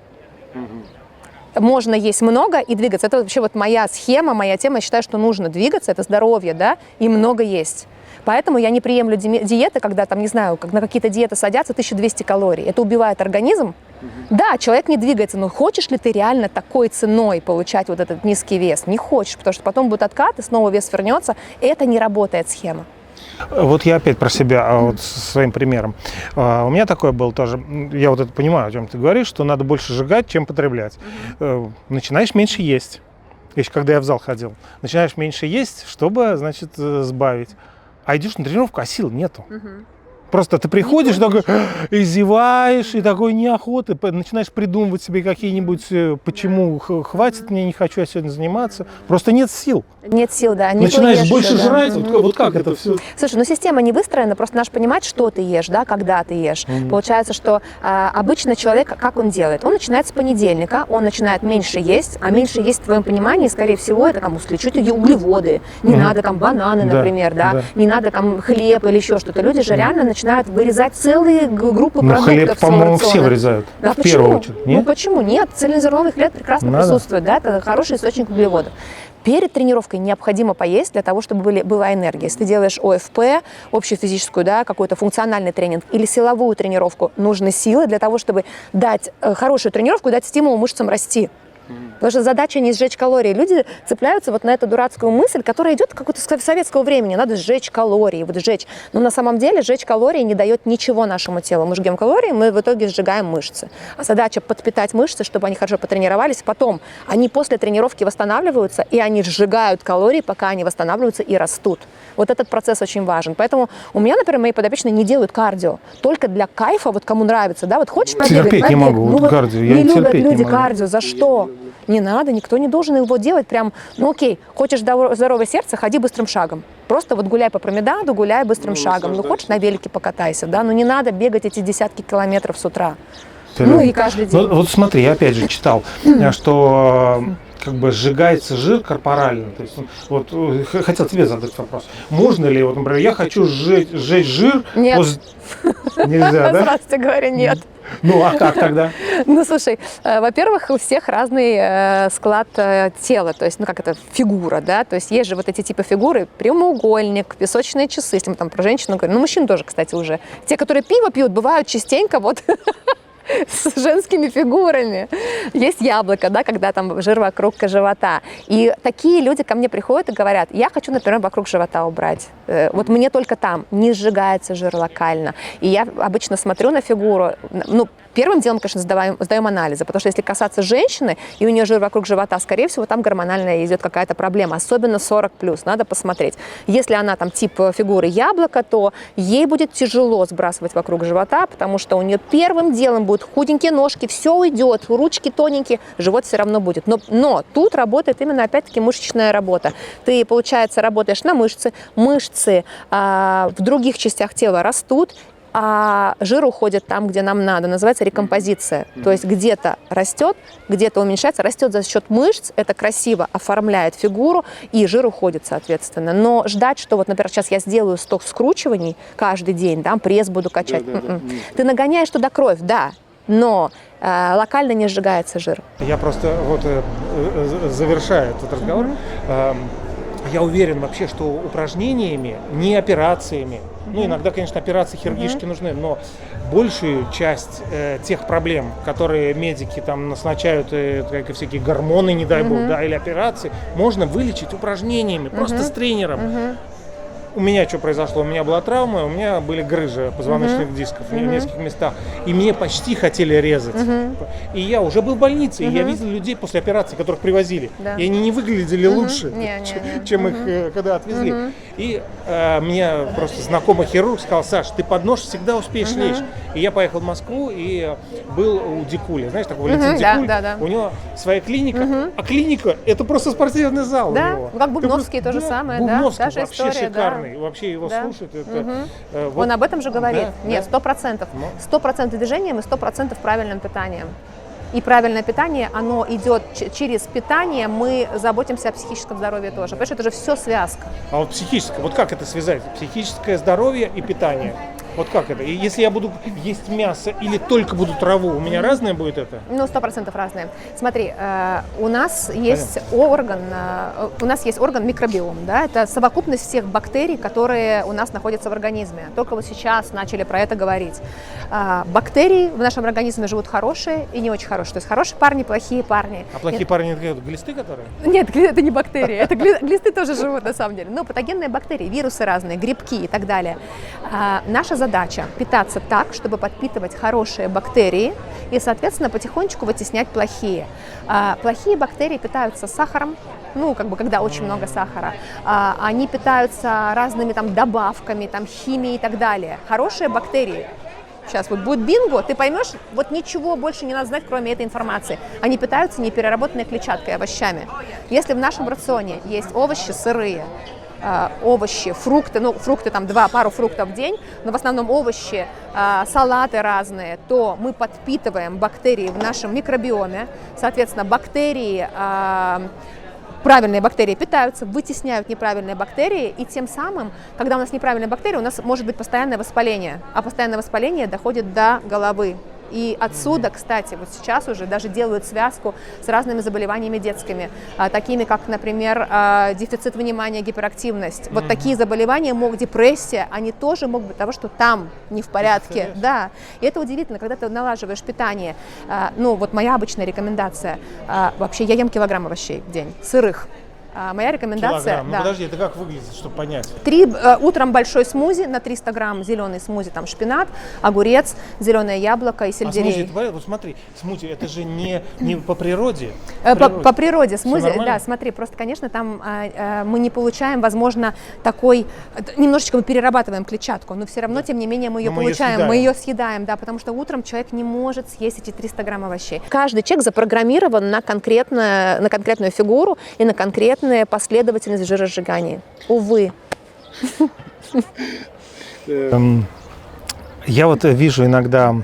S1: Можно есть много и двигаться. Это вообще вот моя схема, моя тема. Я считаю, что нужно двигаться, это здоровье, да, и много есть. Поэтому я не приемлю диеты, когда там, не знаю, как на какие-то диеты садятся 1200 калорий. Это убивает организм. Да, человек не двигается, но хочешь ли ты реально такой ценой получать вот этот низкий вес? Не хочешь, потому что потом будет откат, и снова вес вернется. Это не работает схема.
S2: Вот я опять про себя, вот со своим примером. У меня такое было тоже. Я вот это понимаю, о чем ты говоришь, что надо больше сжигать, чем потреблять. Начинаешь меньше есть. Еще когда я в зал ходил. Начинаешь меньше есть, чтобы, значит, сбавить. А идешь на тренировку, а сил нету. Просто ты приходишь, такой, и зеваешь, и такой неохоты, начинаешь придумывать себе какие-нибудь, почему хватит, мне не хочу я сегодня заниматься. Просто нет сил.
S1: Нет сил, да.
S2: Начинаешь больше жрать, вот как это все?
S1: Слушай, ну система не выстроена, просто надо понимать, что ты ешь, да, когда ты ешь. Получается, что обычно человек, как он делает? Он начинает с понедельника, он начинает меньше есть, а меньше есть в твоем понимании, скорее всего, это там исключить углеводы. Не надо там бананы, например, да, не надо там хлеб или еще что-то. Люди же реально начинают вырезать целые группы продуктов.
S2: Хлеб, по-моему, все вырезают.
S1: Да,
S2: в первую очередь.
S1: Нет? Ну почему? Нет, цельнозерновый хлеб прекрасно присутствует, да, это хороший источник углеводов. Перед тренировкой необходимо поесть для того, чтобы была энергия. Если ты делаешь ОФП, общую физическую, да, какой-то функциональный тренинг или силовую тренировку, нужны силы для того, чтобы дать хорошую тренировку и дать стимул мышцам расти. Потому что задача не сжечь калории. Люди цепляются вот на эту дурацкую мысль, которая идет какого-то советского времени. Надо сжечь калории, вот сжечь. Но на самом деле сжечь калории не дает ничего нашему телу. Мы жгем калории, мы в итоге сжигаем мышцы. А задача подпитать мышцы, чтобы они хорошо потренировались. Потом они после тренировки восстанавливаются, и они сжигают калории, пока они восстанавливаются и растут. Вот этот процесс очень важен. Поэтому у меня, например, мои подопечные не делают кардио. Только для кайфа, вот кому нравится. Да, вот хочешь побегать?
S2: Терпеть не могу, вот кардио.
S1: Не любят люди кардио. За что? Не надо, никто не должен его делать прям, ну окей, хочешь здоровое сердце, ходи быстрым шагом. Просто вот гуляй по променаду, гуляй быстрым шагом. Ну хочешь на велике покатайся, да, но не надо бегать эти десятки километров с утра. Ну и каждый день.
S2: Вот смотри, я опять же читал, что как бы сжигается жир корпорально. То есть, вот хотел тебе задать вопрос. Можно ли, вот, например, я хочу сжечь жир?
S1: Нет.
S2: Нельзя, да?
S1: Сразу тебе говорю, нет.
S2: Ну, а как тогда?
S1: Ну, слушай, во-первых, у всех разный склад тела, то есть, ну, как это, фигура, да, то есть есть же вот эти типы фигуры, прямоугольник, песочные часы, если мы там про женщину говорим, ну, мужчин тоже, кстати, уже. Те, которые пиво пьют, бывают частенько вот с женскими фигурами. Есть яблоко, да, когда там жир вокруг живота. И такие люди ко мне приходят и говорят, я хочу, например, вокруг живота убрать. Вот мне только там не сжигается жир локально. И я обычно смотрю на фигуру, ну, первым делом, конечно, сдаем анализы, потому что если касаться женщины, и у нее жир вокруг живота, скорее всего, там гормональная идет какая-то проблема, особенно 40+, надо посмотреть. Если она там тип фигуры яблоко, то ей будет тяжело сбрасывать вокруг живота, потому что у нее первым делом будут худенькие ножки, все уйдет, ручки тоненькие, живот все равно будет. Но тут работает именно, опять-таки, мышечная работа. Ты, получается, работаешь на мышцы, мышцы в других частях тела растут, а жир уходит там, где нам надо. Называется рекомпозиция. То есть где-то растет, где-то уменьшается, растет за счет мышц, это красиво оформляет фигуру, и жир уходит, соответственно. Но ждать, что вот, например, сейчас я сделаю 100 скручиваний каждый день, там пресс буду качать. Ты нагоняешь туда кровь, да, но локально не сжигается жир.
S2: Я просто вот завершаю этот разговор. Я уверен вообще, что упражнениями, не операциями, ну, иногда, конечно, операции хирургические нужны, но большую часть тех проблем, которые медики там назначают, как и всякие гормоны, не дай бог, да, или операции, можно вылечить упражнениями, просто с тренером. У меня что произошло? У меня была травма, у меня были грыжи позвоночных дисков в нескольких местах, и мне почти хотели резать. И я уже был в больнице, и я видел людей после операции, которых привозили, и они не выглядели лучше, чем их когда отвезли. И мне просто знакомый хирург сказал: Саш, ты под нож всегда успеешь лечь. И я поехал в Москву и был у Дикули, знаешь, такой Валентин Дикуль, у него своя клиника, а клиника это просто спортивный зал у него.
S1: Как Бубновский то же самое, да,
S2: Бубновский
S1: та же
S2: вообще
S1: история,
S2: шикарный. Вообще его слушать, это... Вот,
S1: он об этом же говорит.
S2: Да,
S1: Нет, 100%. 100% движением и 100% правильным питанием. И правильное питание, оно идет через питание, мы заботимся о психическом здоровье тоже. Понимаешь, это же все связка.
S2: А вот психическое, вот как это связать? Психическое здоровье и питание. Вот как это? И если я буду есть мясо или только буду траву, у меня разное будет это?
S1: Ну, 100% разное. Смотри, у нас есть орган микробиом, да, это совокупность всех бактерий, которые у нас находятся в организме. Только вот сейчас начали про это говорить. Бактерии в нашем организме живут хорошие и не очень хорошие. То есть хорошие парни, плохие парни.
S2: А плохие парни это глисты, которые?
S1: Нет, это не бактерии, это глисты тоже живут на самом деле. Но патогенные бактерии, вирусы разные, грибки и так далее. Наша задача питаться так, чтобы подпитывать хорошие бактерии и, соответственно, потихонечку вытеснять плохие. Плохие бактерии питаются сахаром, ну, как бы, когда очень много сахара. Они питаются разными там добавками, там, химией и так далее. Хорошие бактерии. Сейчас вот будет бинго, ты поймешь, вот ничего больше не надо знать, кроме этой информации. Они питаются непереработанной клетчаткой, овощами. Если в нашем рационе есть овощи сырые, овощи, фрукты, ну, фрукты там пару фруктов в день, но в основном овощи, салаты разные, то мы подпитываем бактерии в нашем микробиоме. Соответственно, бактерии, правильные бактерии питаются, вытесняют неправильные бактерии, и тем самым, когда у нас неправильные бактерии, у нас может быть постоянное воспаление, а постоянное воспаление доходит до головы. И отсюда, кстати, вот сейчас уже даже делают связку с разными заболеваниями детскими, такими как, например, дефицит внимания, гиперактивность. Вот такие заболевания, депрессия, они тоже могут быть того, что там не в порядке. Да. И это удивительно, когда ты налаживаешь питание. Ну, вот моя обычная рекомендация. Вообще, я ем килограмм овощей в день, сырых. Моя рекомендация...
S2: Ну, подожди, это как выглядит, чтобы понять?
S1: Утром большой смузи на 300 грамм, зеленый смузи, там шпинат, огурец, зеленое яблоко и сельдерей.
S2: А смузи, вот смотри, смузи, это же не по природе?
S1: По природе смузи, да, смотри, просто, конечно, там мы не получаем, возможно, такой... Немножечко мы перерабатываем клетчатку, но все равно, тем не менее, мы ее получаем, мы ее съедаем, да, потому что утром человек не может съесть эти 300 грамм овощей. Каждый человек запрограммирован на конкретную фигуру и на конкретную последовательность жиросжигания. Увы.
S2: Я вот вижу иногда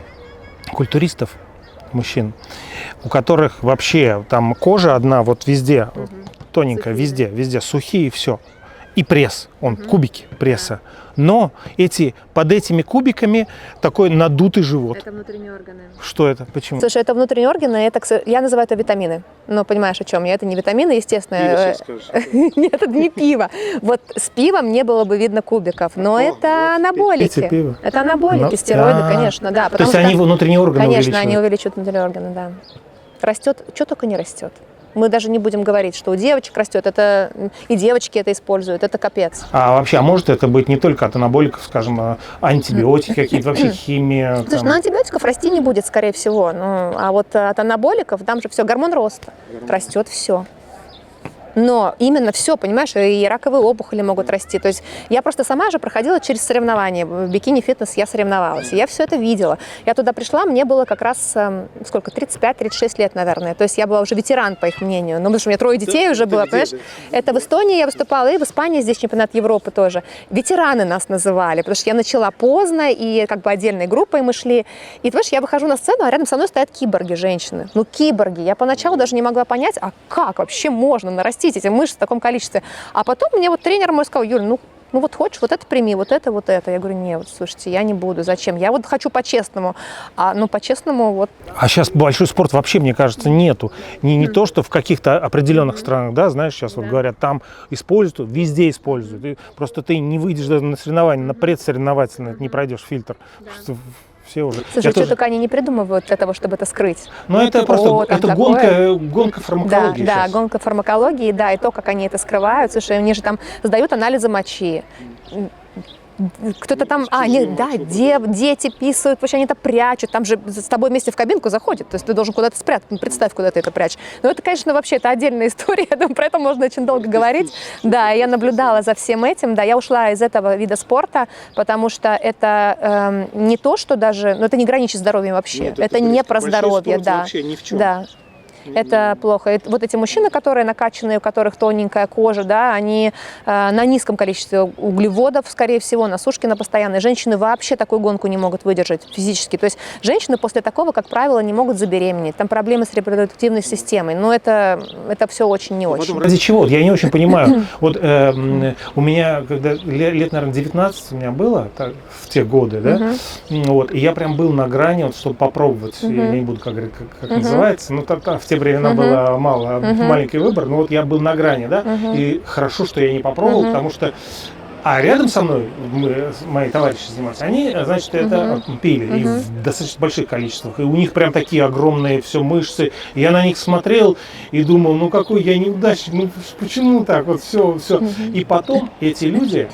S2: культуристов, мужчин, у которых вообще там кожа одна вот везде, тоненькая, везде, сухие и все. и пресс, кубики пресса. Но под этими кубиками такой надутый живот.
S1: Это внутренние органы.
S2: Что это? Почему?
S1: Слушай, это внутренние органы, я называю это витамины. Но понимаешь, о чем я? Это не витамины, естественно. Нет, это не пиво. Вот с пивом не было бы видно кубиков, но это анаболики. Это анаболики, стероиды, конечно, да.
S2: То есть они внутренние органы увеличивают?
S1: Конечно, они увеличивают внутренние органы, да. Растет, что только не растет. Мы даже не будем говорить, что у девочек растет, это и девочки это используют, это капец.
S2: А вообще, может это быть не только от анаболиков, скажем, антибиотики какие-то, вообще химия?
S1: Слушай, антибиотиков расти не будет, скорее всего. А вот от анаболиков, там же все, гормон роста, растет все. Но именно все, понимаешь, и раковые опухоли могут расти. То есть я просто сама же проходила через соревнования. В бикини-фитнес я соревновалась. И я все это видела. Я туда пришла, мне было как раз, 35-36 лет, наверное. То есть я была уже ветеран, по их мнению. Ну, потому что у меня 3 детей уже было, понимаешь? Это в Эстонии я выступала, и в Испании здесь чемпионат Европы тоже. Ветераны нас называли, потому что я начала поздно, и как бы отдельной группой мы шли. И, понимаешь, я выхожу на сцену, а рядом со мной стоят киборги, женщины. Ну, киборги. Я поначалу даже не могла понять, а как вообще можно нарастить эти мышцы в таком количестве. А потом мне вот тренер мой сказал: Юль, ну вот хочешь, вот это прими, вот это. Я говорю: нет, вот, слушайте, я не буду, зачем? Я вот хочу по-честному. По-честному вот. А
S2: сейчас большой спорт вообще, мне кажется, нету. Не то, что в каких-то определенных странах, да, знаешь, сейчас вот говорят, там используют, везде используют. И просто ты не выйдешь даже на соревнования, на предсоревновательное, не пройдешь фильтр. Все уже.
S1: Слушай, что только они не придумывают для того, чтобы это скрыть.
S2: Но это просто гонка фармакологии.
S1: Да, гонка фармакологии, да, и то, как они это скрывают. Слушай, они же там сдают анализы мочи. Кто-то там, дети писают, вообще они это прячут, там же с тобой вместе в кабинку заходят, то есть ты должен куда-то спрятать, представь, куда ты это прячешь. Но это, конечно, вообще, это отдельная история, я думаю, про это можно очень долго говорить. Да, я наблюдала за всем этим, да, я ушла из этого вида спорта, потому что это не то, что даже, это не граничит с здоровьем вообще, это не про здоровье, да. Да. Это плохо. И вот эти мужчины, которые накачанные, у которых тоненькая кожа, да, они на низком количестве углеводов, скорее всего, на сушке на постоянной. Женщины вообще такую гонку не могут выдержать физически. То есть женщины после такого, как правило, не могут забеременеть. Там проблемы с репродуктивной системой. Но это все очень не очень.
S2: Ради чего? Я не очень понимаю. Вот у меня, когда лет, наверное, 19 у меня было, в те годы, да, и я прям был на грани, чтобы попробовать. Я не буду говорить, как называется, но в те времена было маленький выбор, но вот я был на грани, да, и хорошо, что я не попробовал, потому что рядом со мной мои товарищи занимаются, они, значит, это пили и в достаточно больших количествах, и у них прям такие огромные все мышцы, и я на них смотрел и думал, какой я неудачник, почему так вот все. И потом эти люди,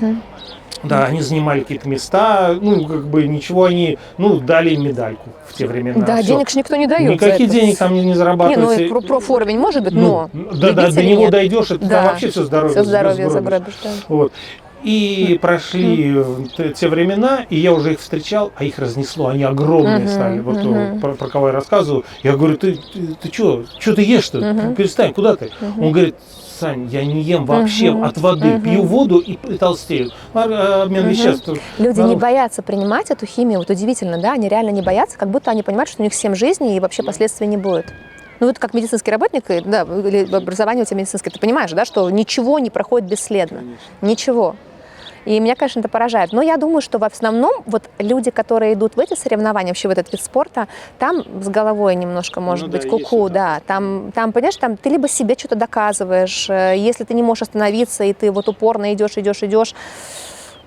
S2: да, они занимали какие-то места, ничего, они, дали им медальку в те времена.
S1: Да, денег же никто не дает.
S2: Никаких денег там не зарабатывается.
S1: Профуровень может быть, но
S2: до него дойдешь, это там вообще все здоровье.
S1: Все здоровье загробишь, да.
S2: Вот. И прошли те времена, и я уже их встречал, а их разнесло, они огромные стали. Вот про кого я рассказывал. Я говорю: ты что ты ешь-то? Перестань, куда ты? Он говорит: Сань, я не ем вообще от воды, пью воду и толстею. Обмен веществ.
S1: Люди не боятся принимать эту химию, вот удивительно, да, они реально не боятся, как будто они понимают, что у них 7 жизней и вообще последствий не будет. Вот как медицинский работник, да, или образование у тебя медицинское, ты понимаешь, да, что ничего не проходит бесследно, ничего. И меня, конечно, это поражает. Но я думаю, что в основном вот люди, которые идут в эти соревнования, вообще в этот вид спорта, там с головой немножко может быть куку, да. Там, понимаешь, там ты либо себе что-то доказываешь, если ты не можешь остановиться, и ты вот упорно идешь.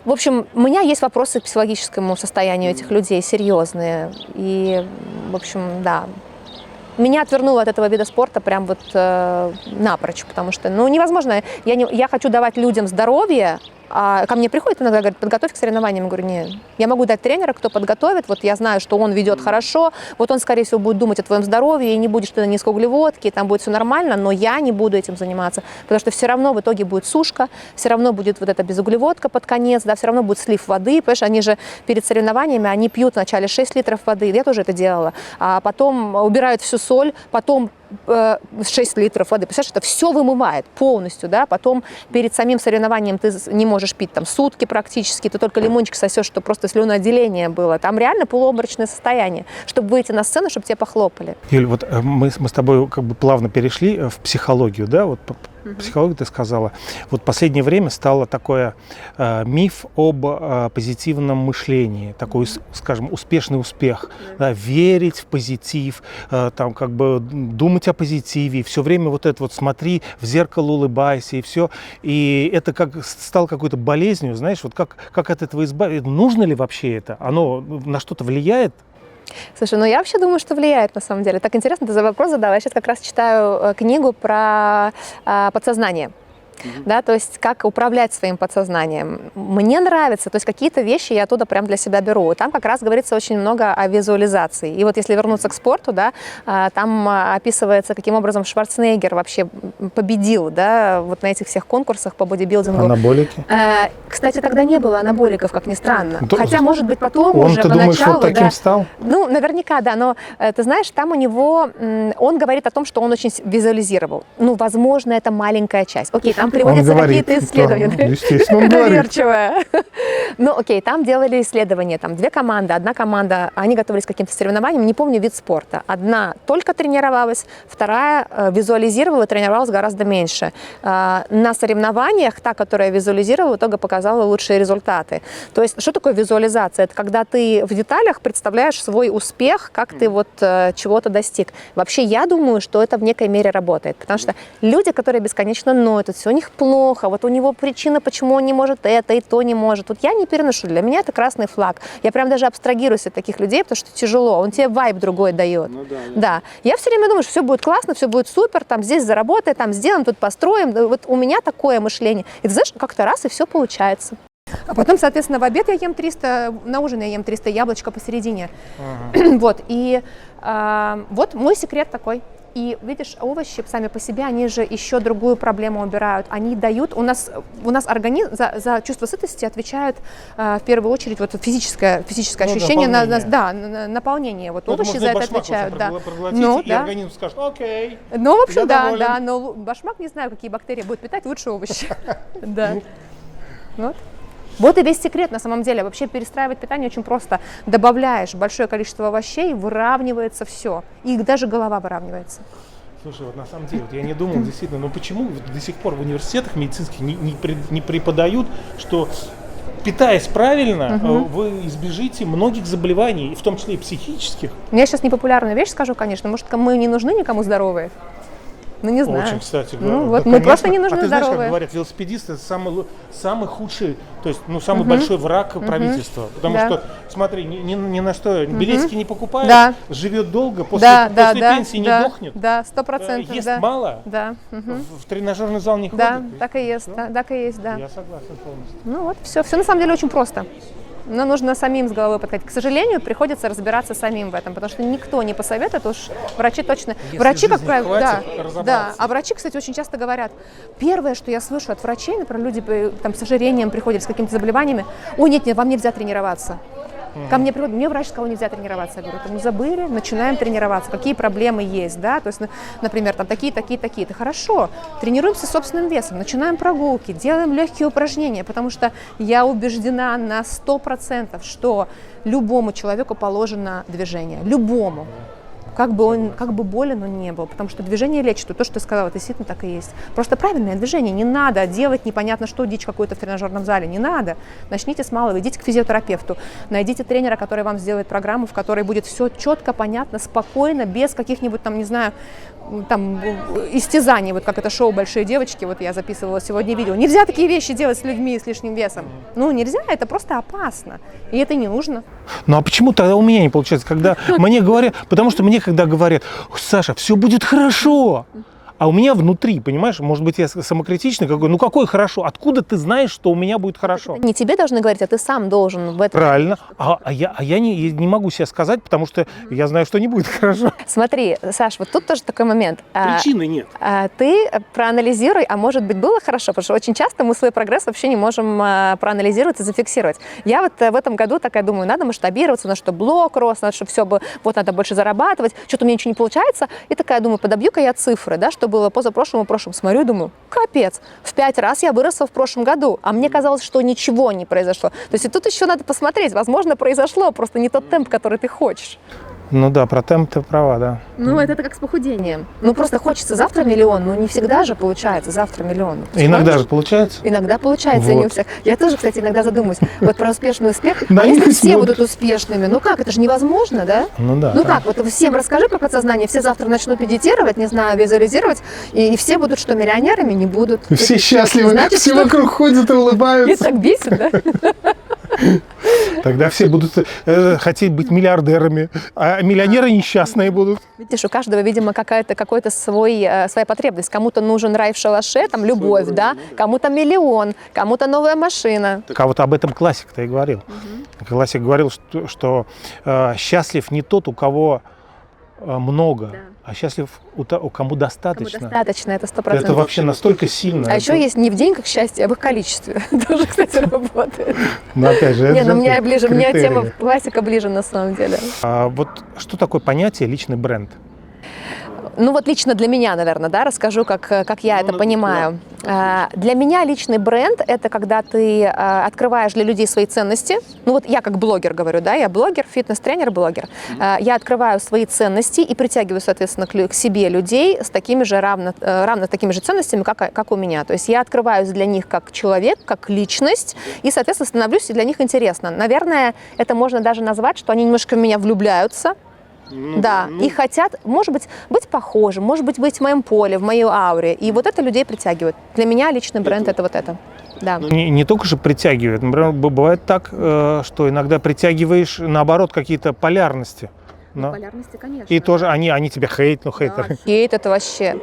S1: В общем, у меня есть вопросы к психологическому состоянию этих людей, серьезные. И, в общем, да. Меня отвернуло от этого вида спорта прям вот напрочь, потому что, невозможно. Я хочу давать людям здоровье, а ко мне приходит иногда, говорит: подготовь к соревнованиям. Я говорю: нет, я могу дать тренера, кто подготовит, вот я знаю, что он ведет хорошо, вот он, скорее всего, будет думать о твоем здоровье, и не будешь ты на низкоуглеводке, и там будет все нормально, но я не буду этим заниматься, потому что все равно в итоге будет сушка, все равно будет вот эта безуглеводка под конец, да, все равно будет слив воды, понимаешь, они же перед соревнованиями, они пьют вначале 6 литров воды, я тоже это делала, а потом убирают всю соль, потом 6 литров воды. Представляешь, это все вымывает полностью, да, потом перед самим соревнованием ты не можешь пить там сутки практически, ты только лимончик сосешь, чтобы просто слюноотделение было. Там реально полуобморочное состояние, чтобы выйти на сцену, чтобы тебя похлопали.
S2: Юль, вот мы с тобой как бы плавно перешли в психологию, да, вот психология, ты сказала. Вот в последнее время стало такое миф об позитивном мышлении, такой, скажем, успешный успех, да, верить в позитив, там как бы думать о позитиве, все время вот это вот смотри в зеркало, улыбайся и все. И это как стало какой-то болезнью, знаешь, вот как от этого избавиться? Нужно ли вообще это? Оно на что-то влияет?
S1: Слушай, ну я вообще думаю, что влияет на самом деле. Так интересно, ты за вопрос задала. Я сейчас как раз читаю книгу про подсознание. Да, то есть как управлять своим подсознанием. Мне нравится, то есть какие-то вещи я оттуда прям для себя беру. Там как раз говорится очень много о визуализации. И вот если вернуться к спорту, да, там описывается, каким образом Шварценеггер вообще победил, да, вот на этих всех конкурсах по бодибилдингу.
S2: Анаболики?
S1: Кстати, тогда не было анаболиков, как ни странно. Хотя, может быть, потом
S2: он,
S1: уже
S2: ты
S1: поначалу...
S2: думаешь, вот таким стал?
S1: Ну, наверняка, да, но ты знаешь, там у него... Он говорит о том, что он очень визуализировал. Ну, возможно, это маленькая часть. Окей, там приводятся какие-то исследования.
S2: Да, естественно, он говорит.
S1: Доверчивая. Ну, окей, там делали исследования, там 2 команды, одна команда, они готовились к каким-то соревнованиям, не помню вид спорта. Одна только тренировалась, вторая визуализировала, тренировалась гораздо меньше. На соревнованиях та, которая визуализировала, в итоге показала лучшие результаты. То есть, что такое визуализация? Это когда ты в деталях представляешь свой успех, как ты вот чего-то достиг. Вообще, я думаю, что это в некой мере работает, потому что люди, которые бесконечно ноют, все у них плохо, вот у него причина, почему он не может это и то не может. Вот я не переношу, для меня это красный флаг. Я прям даже абстрагируюсь от таких людей, потому что тяжело, он тебе вайб другой дает. Ну, да. Я все время думаю, что все будет классно, все будет супер, там здесь заработаем, там сделаем, тут построим. Вот у меня такое мышление. И ты знаешь, как-то раз и все получается. А потом, соответственно, в обед я ем 300, на ужин я ем 300 яблочко посередине. Вот, и вот мой секрет такой. И видишь, овощи сами по себе, они же еще другую проблему убирают. Они дают, у нас организм за чувство сытости отвечает в первую очередь вот физическое ощущение, наполнение. Вот овощи за это отвечают. Да.
S2: Ну, и организм скажет, окей.
S1: Ну, в общем, да, но башмак, не знаю, какие бактерии будут питать, лучше овощи. Да. Вот и весь секрет на самом деле. Вообще перестраивать питание очень просто. Добавляешь большое количество овощей, выравнивается все. И даже голова выравнивается.
S2: Слушай, вот на самом деле, вот я не думал действительно, но почему до сих пор в университетах медицинских не преподают, что питаясь правильно, вы избежите многих заболеваний, в том числе и психических?
S1: Я сейчас непопулярную вещь скажу, конечно. Может, мы не нужны никому здоровые? Ну, не знаю.
S2: Очень, кстати.
S1: Ну, вот мы просто не нужны здоровые.
S2: Знаешь, как говорят, велосипедисты — это самый худший, то есть, самый большой враг правительства. Потому что, смотри, ни на что билетики не покупает, живет долго, после пенсии не дохнет.
S1: Да, 100%.
S2: Ест мало, в тренажерный зал не ходит.
S1: Да, так и есть, так и есть, да.
S2: Я согласен полностью.
S1: Ну вот, все на самом деле очень просто. Но нужно самим с головой подходить. К сожалению, приходится разбираться самим в этом, потому что никто не посоветует, уж врачи точно.
S2: Если
S1: врачи, как правило,
S2: да.
S1: А врачи, кстати, очень часто говорят, первое, что я слышу от врачей, например, люди там с ожирением приходят, с какими-то заболеваниями, ой, нет, вам нельзя тренироваться. Ко мне приходит, мне врач сказал, нельзя тренироваться. Я говорю, мы забыли, начинаем тренироваться. Какие проблемы есть, да? То есть, например, там такие. Это хорошо. Тренируемся собственным весом, начинаем прогулки, делаем легкие упражнения, потому что я убеждена на 100%, что любому человеку положено движение. Любому. Как бы болен он не был, потому что движение лечит. То, что ты сказала, это действительно так и есть. Просто правильное движение. Не надо делать непонятно что, дичь какую-то в тренажерном зале. Не надо. Начните с малого, идите к физиотерапевту, найдите тренера, который вам сделает программу, в которой будет все четко, понятно, спокойно, без каких-нибудь там, не знаю, там истязаний, вот как это шоу «Большие девочки», вот я записывала сегодня видео. Нельзя такие вещи делать с людьми с лишним весом. Ну, нельзя, это просто опасно. И это не нужно.
S2: Ну, а почему тогда у меня не получается, когда мне говорят, потому что мне когда говорят, Саша, все будет хорошо, а у меня внутри, понимаешь, может быть, я самокритичный, какой, ну какой хорошо, откуда ты знаешь, что у меня будет хорошо?
S1: Это не тебе должны говорить, а ты сам должен в этом.
S2: Правильно, а я не могу себе сказать, потому что я знаю, что не будет хорошо.
S1: Смотри, Саш, вот тут тоже такой момент.
S2: Причины нет.
S1: Ты проанализируй, а может быть было хорошо, потому что очень часто мы свой прогресс вообще не можем проанализировать и зафиксировать. Я вот в этом году такая думаю, надо масштабироваться, надо, чтобы блок рос, надо, чтобы все бы, вот надо больше зарабатывать, что-то у меня ничего не получается, и такая думаю, подобью-ка я цифры, да, что было позапрошлом и прошлом. Смотрю, думаю, капец, в 5 раз я выросла в прошлом году, а мне казалось, что ничего не произошло. То есть и тут еще надо посмотреть, возможно, произошло, просто не тот темп, который ты хочешь.
S2: Ну да, про темп ты права, да.
S1: Ну, это как с похудением. Ну, просто хочется завтра миллион, но не всегда же получается завтра миллион.
S2: Иногда же получается.
S1: Иногда получается, и не у
S2: Вот.
S1: всех. Я тоже, кстати, иногда задумываюсь, вот про успешный успех. А
S2: Наивность
S1: если все
S2: смотрит.
S1: будут успешными, ну как, это же невозможно, да?
S2: Ну да.
S1: Ну как, вот всем расскажи про подсознание, все завтра начнут медитировать, не знаю, визуализировать, и все будут что, миллионерами? Не будут.
S2: Все счастливы,
S1: Значит,
S2: все
S1: что-
S2: вокруг ходят и
S1: И
S2: улыбаются.
S1: так бесит, да?
S2: Тогда все будут хотеть быть миллиардерами, а миллионеры несчастные будут.
S1: Видишь, у каждого, видимо, какой-то своя потребность. Кому-то нужен рай в шалаше, там любовь, да? Кому-то миллион, кому-то новая машина.
S2: А вот об этом классик-то и говорил. Классик говорил, что счастлив не тот, у кого много,
S1: Да.
S2: а счастлив у кому достаточно.
S1: Достаточно, это 100%.
S2: Это вообще настолько сильно.
S1: А еще есть не в деньгах счастье, а в их количестве. Тоже, кстати, работает.
S2: Но опять же,
S1: Не,
S2: это
S1: ну
S2: же
S1: мне
S2: критерии.
S1: тема классика ближе на самом деле.
S2: А вот что такое понятие личный бренд?
S1: Ну вот лично для меня, наверное, да, расскажу, как я это понимаю. Для меня личный бренд – это когда ты открываешь для людей свои ценности. Ну вот я как блогер говорю, да, я блогер, фитнес-тренер, блогер. Я открываю свои ценности и притягиваю, соответственно, к себе людей с такими же равно такими же ценностями, как у меня. То есть я открываюсь для них как человек, как личность, и, соответственно, становлюсь для них интересно. Наверное, это можно даже назвать, что они немножко в меня влюбляются. Да, и хотят, может быть похожим, может быть в моем поле, в моей ауре. И вот это людей притягивает. Для меня личный бренд – это вот это. Да.
S2: Не только же притягивает, например, бывает так, что иногда притягиваешь, наоборот, какие-то полярности. Но-
S1: Полярности, конечно.
S2: И тоже они тебя хейтеры.
S1: Хейт – это вообще…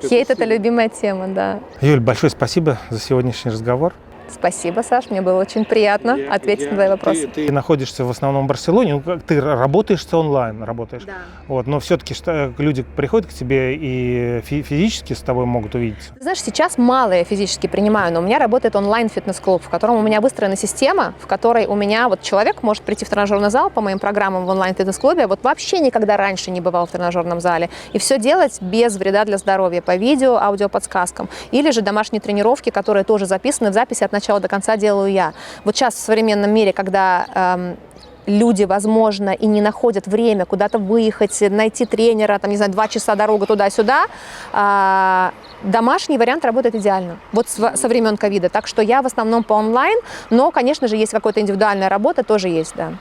S1: Хейт – это любимая тема, да.
S2: Юль, большое спасибо за сегодняшний разговор.
S1: Спасибо, Саш, мне было очень приятно ответить на твои вопросы.
S2: Ты находишься в основном в Барселоне, ты работаешь онлайн, работаешь.
S1: Да.
S2: Вот, но все-таки люди приходят к тебе и физически с тобой могут увидеться.
S1: Знаешь, сейчас мало я физически принимаю, но у меня работает онлайн-фитнес-клуб, в котором у меня выстроена система, в которой у меня вот человек может прийти в тренажерный зал по моим программам в онлайн-фитнес-клубе, вот вообще никогда раньше не бывал в тренажерном зале, и все делать без вреда для здоровья по видео, аудиоподсказкам, или же домашние тренировки, которые тоже записаны в записи от начала до конца делаю я. Вот сейчас в современном мире, когда люди, возможно, и не находят время куда-то выехать, найти тренера, там, не знаю, 2 часа дорога туда-сюда, домашний вариант работает идеально. Вот со времен ковида. Так что я в основном по онлайн, но, конечно же, есть какая-то индивидуальная работа, тоже есть, да.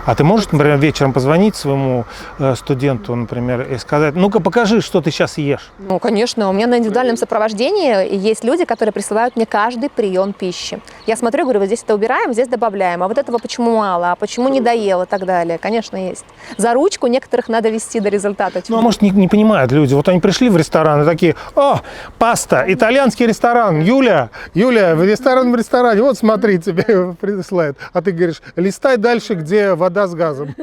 S2: А ты можешь, например, вечером позвонить своему студенту, например, и сказать: ну-ка покажи, что ты сейчас ешь?
S1: Ну, конечно, у меня на индивидуальном сопровождении есть люди, которые присылают мне каждый прием пищи. Я смотрю, говорю, вот здесь это убираем, здесь добавляем, а вот этого почему мало, а почему не доел и так далее. Конечно, есть. За ручку некоторых надо вести до результата.
S2: Ну, а может, не понимают люди. Вот они пришли в ресторан и такие: о, паста, итальянский ресторан, Юля, в ресторане, вот смотри, тебе присылают. А ты говоришь: листай дальше, где вода с газом.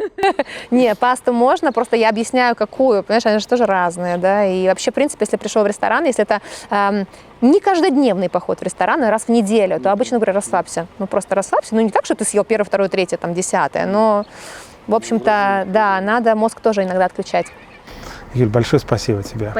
S1: Не, пасту можно, просто я объясняю, какую, понимаешь, они же тоже разные, да, и вообще, в принципе, если пришел в ресторан, если это не каждодневный поход в ресторан, а раз в неделю, то обычно говорю: расслабься, ну просто расслабься, ну не так, что ты съел 1, 2, 3, там 10, но, в общем-то, да, надо мозг тоже иногда отключать.
S2: Юль, большое спасибо тебе.